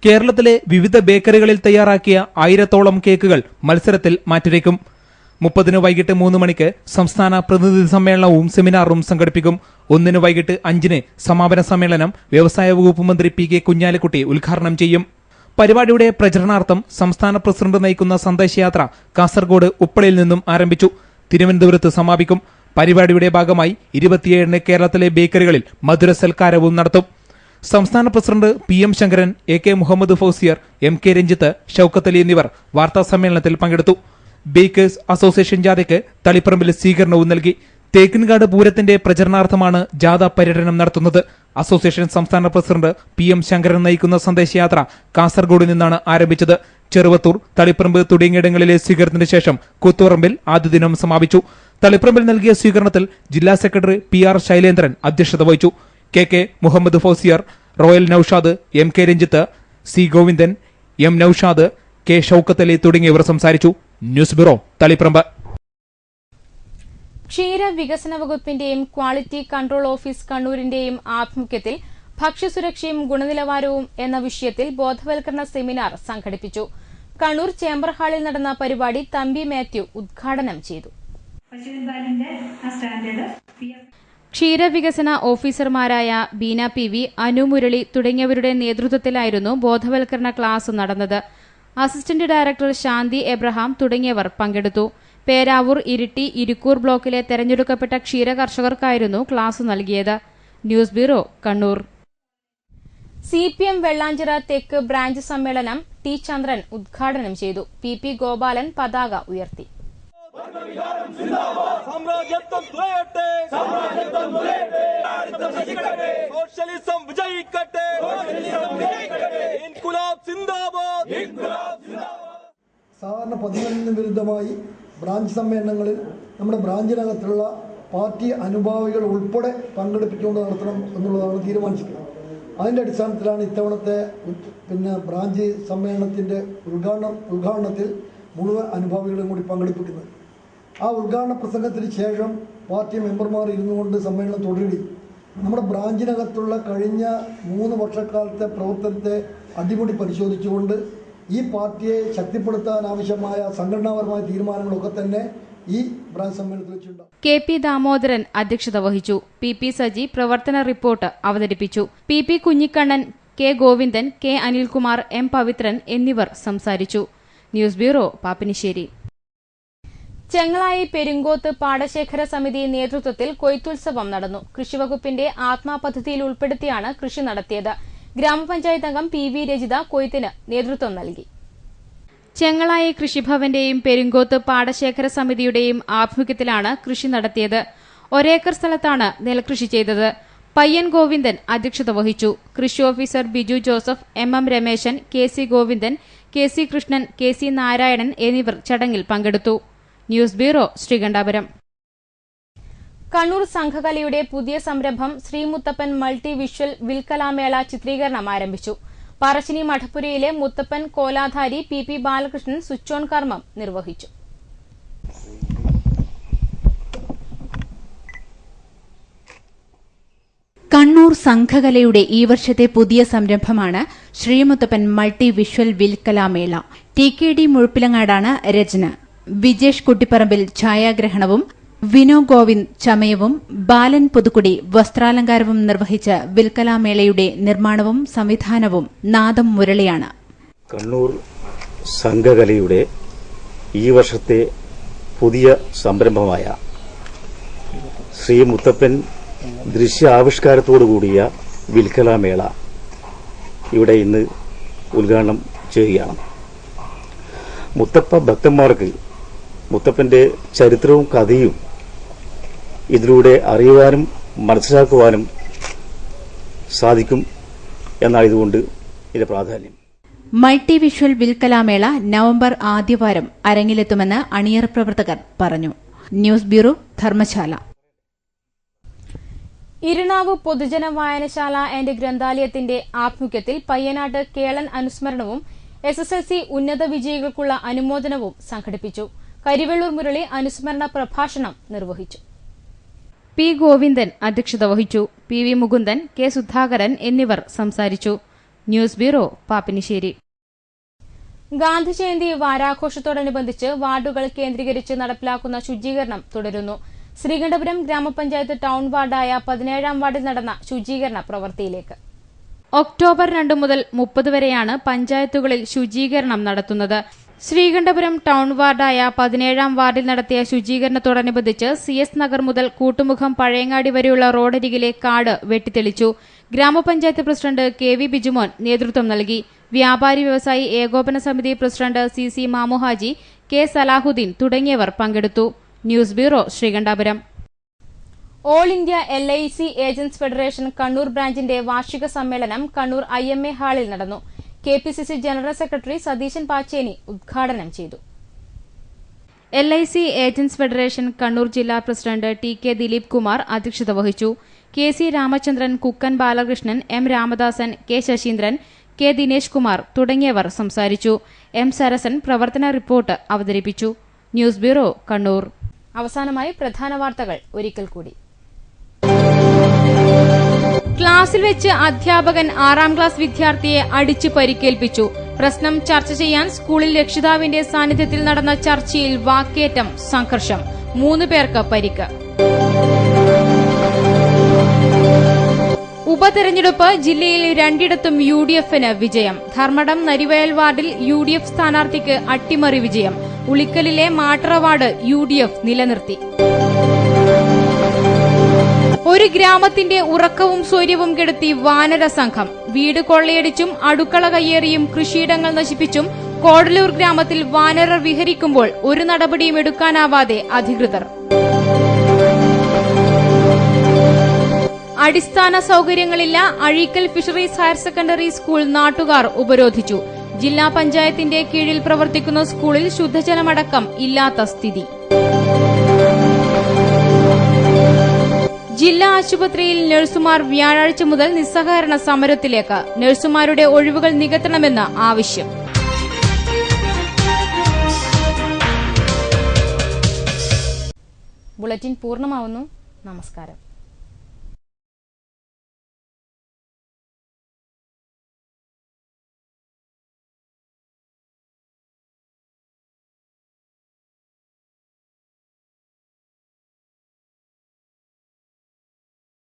കേരളത്തിലെ വിവിധ ബേക്കറികളിൽ തയ്യാറാക്കിയ 1000-ഓളം കേക്കുകൾ മത്സരത്തിൽ മാറ്റുരയ്ക്കും. 30 വൈകിട്ട് 3 മണിക്ക് സംസ്ഥാന പ്രതിനിധി സമ്മേളനവും സെമിനാറും സംഘടിപ്പിക്കും. 1 വൈകിട്ട് 5 സമാപന സമ്മേളനം വ്യവസായ വകുപ്പ് മന്ത്രി PK കുഞ്ഞാലിക്കുട്ടി ഉദ്ഘാടനം ചെയ്യും. പരിപാടിയുടെ പ്രചരണാർത്ഥം സംസ്ഥാന പ്രസിഡന്റ് നയിക്കുന്ന സന്ദേശയാത്ര കാസർഗോഡ് ഉപ്പളയിൽ നിന്നും ആരംഭിച്ചു. തിരുവനന്തപുരത്ത് സമാപിക്കും. പരിപാടിയുടെ ഭാഗമായി 27 കേരളത്തിലെ ബേക്കറികളിൽ മധുര സൽക്കാരവും നടത്തും. സംസ്ഥാന president PM Sankaran, AK Muhammad Fousiyar, MK Ranjith, Shoukath Ali എന്നിവർ വാർത്താ സമ്മേളനത്തിൽ പങ്കെടുത്തു. ബേക്കേഴ്സ് അസോസിയേഷൻ ജാഥയ്ക്ക് തളിപ്പറമ്പിൽ സ്വീകരണവും നൽകി. തേക്കിൻകാട് പൂരത്തിന്റെ പ്രചരണാർത്ഥമാണ് ജാഥ പര്യടനം നടത്തുന്നത്. അസോസിയേഷൻ സംസ്ഥാന പ്രസിഡന്റ് PM ശങ്കരൻ നയിക്കുന്ന സന്ദേശയാത്ര കാസർഗോഡ് നിന്നാണ് ആരംഭിച്ചത്. ചെറുവത്തൂർ, തളിപ്പറമ്പ് തുടങ്ങിയിടങ്ങളിലെ സ്വീകരണത്തിന് ശേഷം കൂത്തുപറമ്പിൽ ആദ്യ ദിനം സമാപിച്ചു. തളിപ്പറമ്പിൽ നൽകിയ സ്വീകരണത്തിൽ ജില്ലാ സെക്രട്ടറി PR ശൈലേന്ദ്രൻ അധ്യക്ഷത വഹിച്ചു. KK Muhammad Fousiyar, Royal Noushad, MK Ranjith, C Govindan, M Noushad, K Shoukath Ali തുടങ്ങിയവർ സംസാരിച്ചു. News bureau, Taliparamba. ക്ഷീരവികസന വകുപ്പിന്റെയും ക്വാളിറ്റി കൺട്രോൾ ഓഫീസ് കണ്ണൂരിന്റെയും ആഭിമുഖ്യത്തിൽ ഭക്ഷ്യസുരക്ഷയും ഗുണനിലവാരവും എന്ന വിഷയത്തിൽ ബോധവൽക്കരണ സെമിനാർ സംഘടിപ്പിച്ചു. കണ്ണൂർ ചേംബർ ഹാളിൽ നടന്ന പരിപാടി തമ്പി മാത്യു ഉദ്ഘാടനം ചെയ്തു. ക്ഷീരവികസന ഓഫീസർമാരായ ബീന PV, അനു മുരളി തുടങ്ങിയവരുടെ നേതൃത്വത്തിലായിരുന്നു ബോധവൽക്കരണ ക്ലാസ് നടന്നത്. അസിസ്റ്റന്റ് ഡയറക്ടർ ശാന്തി എബ്രഹാം തുടങ്ങിയവർ പങ്കെടുത്തു. പേരാവൂർ, ഇരിട്ടി, ഇരിക്കൂർ ബ്ലോക്കിലെ തെരഞ്ഞെടുക്കപ്പെട്ട ക്ഷീര കർഷകർക്കായിരുന്നു ക്ലാസ് നൽകിയത്. News bureau, Kannur. CPM Vellanchira തെക്ക് ബ്രാഞ്ച് സമ്മേളനം ടി ചന്ദ്രൻ ഉദ്ഘാടനം ചെയ്തു. PP ഗോപാലൻ പതാക ഉയർത്തി. സാധാരണ പതിവിന് വിരുദ്ധമായി ബ്രാഞ്ച് സമ്മേളനങ്ങളിൽ നമ്മുടെ ബ്രാഞ്ചിനകത്തുള്ള പാർട്ടി അനുഭാവികൾ ഉൾപ്പെടെ പങ്കെടുപ്പിച്ചുകൊണ്ട് നടത്തണം എന്നുള്ളതാണ് തീരുമാനിച്ചിട്ടുള്ളത്. അതിൻ്റെ അടിസ്ഥാനത്തിലാണ് ഇത്തവണത്തെ ബ്രാഞ്ച് സമ്മേളനത്തിൻ്റെ ഉദ്ഘാടനത്തിൽ മുഴുവൻ അനുഭാവികളും കൂടി പങ്കെടുപ്പിക്കുന്നത്. ആ ഉദ്ഘാടന പ്രസംഗത്തിന് ശേഷം പാർട്ടി മെമ്പർമാർ ഇരുന്നുകൊണ്ട് സമ്മേളനം തുടരുകയും നമ്മുടെ ബ്രാഞ്ചിനകത്തുള്ള കഴിഞ്ഞ 3 വർഷക്കാലത്തെ പ്രവർത്തനത്തെ അടിമുടി പരിശോധിച്ചുകൊണ്ട് ഈ പാർട്ടിയെ ശക്തിപ്പെടുത്താൻ ആവശ്യമായ സംഘടനാപരമായ തീരുമാനങ്ങളൊക്കെ തന്നെ ഈ ബ്രാഞ്ച് സമ്മേളനത്തിൽ വെച്ചിട്ടുണ്ടാകും. KP ദാമോദരൻ അധ്യക്ഷത വഹിച്ചു. PP സജി പ്രവർത്തന റിപ്പോർട്ട് അവതരിപ്പിച്ചു. PP Kunhikannan, K Govindan, K Anilkumar, M Pavithran എന്നിവർ സംസാരിച്ചു. News bureau, Pappinisseri. ചെങ്ങളായി പെരുങ്കോത്ത് പാടശേഖര സമിതി നേതൃത്വത്തിൽ കൊയ്ത്തുത്സവം നടന്നു. കൃഷിവകുപ്പിന്റെ ആത്മാ പദ്ധതിയിൽ ഉൾപ്പെടുത്തിയാണ് കൃഷി നടത്തിയത്. ഗ്രാമപഞ്ചായത്ത് അംഗം PV രജിത കൊയ്ത്തിന് നേതൃത്വം നൽകി. ചെങ്ങളായി കൃഷിഭവന്റെയും പെരുങ്കോത്ത് പാടശേഖര സമിതിയുടെയും ആഭിമുഖ്യത്തിലാണ് കൃഷി നടത്തിയത്. ഒരേക്കർ സ്ഥലത്താണ് നെൽകൃഷി ചെയ്തത്. പയ്യൻ ഗോവിന്ദൻ അധ്യക്ഷത വഹിച്ചു. കൃഷി officer Biju Joseph, MM Rameshan, KC Govindan, KC Krishnan, KC Narayanan എന്നിവർ ചടങ്ങിൽ പങ്കെടുത്തു. News bureau, Sreekandapuram. കണ്ണൂർ സംഘകലയുടെ പുതിയ സംരംഭം ശ്രീമുത്തപ്പൻ മൾട്ടി വിഷ്വൽ വിൽക്കലാമേള ചിത്രീകരണം ആരംഭിച്ചു. പറശ്ശിനി മഠപ്പുരയിലെ മുത്തപ്പൻ കോലാധാരി PP ബാലകൃഷ്ണൻ സ്വിച്ച് ഓൺ കർമ്മം നിർവഹിച്ചു. കണ്ണൂർ സംഘകലയുടെ ഈ വർഷത്തെ പുതിയ സംരംഭമാണ് Sreemuthappan multi visual Vilkalamela. TKD മുഴുപ്പിലങ്ങാടാണ് രചന. വിജേഷ് കുട്ടിപ്പറമ്പിൽ ഛായാഗ്രഹണവും വിനോ ഗോവിന്ദ് ചമയവും ബാലൻ പുതുക്കുടി വസ്ത്രാലങ്കാരവും നിർവഹിച്ച വിൽക്കലാമേളയുടെ നിർമ്മാണവും സംവിധാനവും നാദം മുരളിയാണ്. കണ്ണൂർ സംഘകലയുടെ ഈ വർഷത്തെ പുതിയ സംരംഭമായ ശ്രീ മുത്തപ്പൻ ദൃശ്യാവിഷ്കാരത്തോടുകൂടിയ വിൽക്കലാമേള ഇവിടെ ഇന്ന് ഉദ്ഘാടനം ചെയ്യുകയാണ്. മുത്തപ്പ ഭക്തന്മാർക്ക് മുത്തപ്പന്റെ ചരിത്രവും കഥയും ഇതിലൂടെ അറിയുവാനും മനസ്സിലാക്കുവാനും സാധിക്കും എന്നായതുകൊണ്ട് ഇതിന്റെ പ്രാധാന്യം. മൾട്ടി വിഷ്വൽ വിൽക്കലാമേള നവംബർ ആദ്യവാരം അരങ്ങിലെത്തുമെന്ന് അണിയറ പ്രവർത്തകർ പറഞ്ഞു. News bureau, Dharamshala. ഇരിണാവ് പൊതുജന വായനശാല ആൻഡ് ഗ്രന്ഥാലയത്തിന്റെ ആഭിമുഖ്യത്തിൽ പയ്യനാട്ട് കേളൻ അനുസ്മരണവും SSLC ഉന്നത വിജയികൾക്കുള്ള അനുമോദനവും സംഘടിപ്പിച്ചു. കരിവെള്ളൂർ മുരളി അനുസ്മരണ പ്രഭാഷണം നിർവഹിച്ചു. P ഗോവിന്ദൻ അധ്യക്ഷത വഹിച്ചു. PV മുകുന്ദൻ, K സുധാകരൻ എന്നിവർ സംസാരിച്ചു. News bureau, Pappinisseri. ഗാന്ധിജയന്തി വാരാഘോഷത്തോടനുബന്ധിച്ച് വാർഡുകൾ കേന്ദ്രീകരിച്ച് നടപ്പിലാക്കുന്ന ശുചീകരണം തുടരുന്നു. ശ്രീകണ്ഠപുരം ഗ്രാമപഞ്ചായത്ത് ടൌൺ വാർഡായ 17ാം വാർഡിൽ നടന്ന ശുചീകരണ പ്രവൃത്തിയിലേക്ക്. ഒക്ടോബർ 2 മുതൽ 30 വരെയാണ് പഞ്ചായത്തുകളിൽ ശുചീകരണം നടത്തുന്നത്. ശ്രീകണ്ഠപുരം ടൌൺ വാർഡായ 17ാം വാർഡിൽ നടത്തിയ ശുചീകരണത്തോടനുബന്ധിച്ച് CS നഗർ മുതൽ കൂട്ടുമുഖം പഴയങ്ങാടി വരെയുള്ള റോഡരികിലെ കാട് വെട്ടിത്തെളിച്ചു. ഗ്രാമപഞ്ചായത്ത് പ്രസിഡന്റ് KV ബിജുമോൻ നേതൃത്വം നൽകി. വ്യാപാരി വ്യവസായി ഏകോപന സമിതി president CC Mamuhaji, K Salahuddin തുടങ്ങിയവർ പങ്കെടുത്തു. News bureau, Sreekandapuram. All India LIC agents federation Kannur ബ്രാഞ്ചിന്റെ വാർഷിക സമ്മേളനം കണ്ണൂർ IMA ഹാളിൽ നടന്നു. KPCC general secretary Satheesan Pacheni ഉദ്ഘാടനം ചെയ്തു. LIC ഏജന്റ്സ് ഫെഡറേഷൻ കണ്ണൂർ ജില്ലാ പ്രസിഡന്റ് TK ദിലീപ് കുമാർ അധ്യക്ഷത വഹിച്ചു. KC Ramachandran, കുക്കൻ Balakrishnan, M Ramadasan, K Saseendran, K Dinesh Kumar തുടങ്ങിയവർ സംസാരിച്ചു. M സരസൻ പ്രവർത്തന റിപ്പോർട്ട് അവതരിപ്പിച്ചു. News bureau, Kannur. അവസാനമായി പ്രധാന വാർത്തകൾ ഒരിക്കൽ കൂടി. ക്ലാസിൽ വെച്ച് അധ്യാപകൻ 6ാം ക്ലാസ് വിദ്യാർത്ഥിയെ അടിച്ചു പരിക്കേൽപ്പിച്ചു. പ്രശ്നം ചർച്ച ചെയ്യാൻ സ്കൂളിൽ രക്ഷിതാവിന്റെ സാന്നിധ്യത്തിൽ നടന്ന ചർച്ചയിൽ വാക്കേറ്റം, സംഘർഷം. 3 പേർക്ക് പരിക്ക്. ഉപതെരഞ്ഞെടുപ്പ് ജില്ലയിൽ 2ഇടത്തും UDF-ന് വിജയം. ധർമ്മടം നരിവയൽ വാർഡിൽ UDF സ്ഥാനാർത്ഥിക്ക് അട്ടിമറി വിജയം. ഉളിക്കലിലെ മാട്ടറ വാർഡ് UDF നിലനിർത്തി. ഒരു ഗ്രാമത്തിന്റെ ഉറക്കവും സ്വൈര്യവും കെടുത്തി വാനര സംഘം. വീട് കൊള്ളയടിച്ചും അടുക്കള കയ്യേറിയും കൃഷിയിടങ്ങൾ നശിപ്പിച്ചും കോടലൂർ ഗ്രാമത്തിൽ വാനരർ വിഹരിക്കുമ്പോൾ ഒരു നടപടിയും എടുക്കാനാവാതെ അധികൃതർ. അടിസ്ഥാന സൌകര്യങ്ങളില്ല. Azhikkal fisheries higher secondary school നാട്ടുകാർ ഉപരോധിച്ചു. ജില്ലാ പഞ്ചായത്തിന്റെ കീഴിൽ പ്രവർത്തിക്കുന്ന സ്കൂളിൽ ശുദ്ധജലമടക്കം ഇല്ലാത്ത സ്ഥിതി. ജില്ലാ ആശുപത്രിയിൽ നഴ്സുമാർ വ്യാഴാഴ്ച മുതൽ നിസ്സഹകരണ സമരത്തിലേക്ക്. നഴ്സുമാരുടെ ഒഴിവുകൾ നികത്തണമെന്ന് ആവശ്യം. ബുള്ളറ്റിൻ പൂർണ്ണമാവുന്നു. നമസ്കാരം.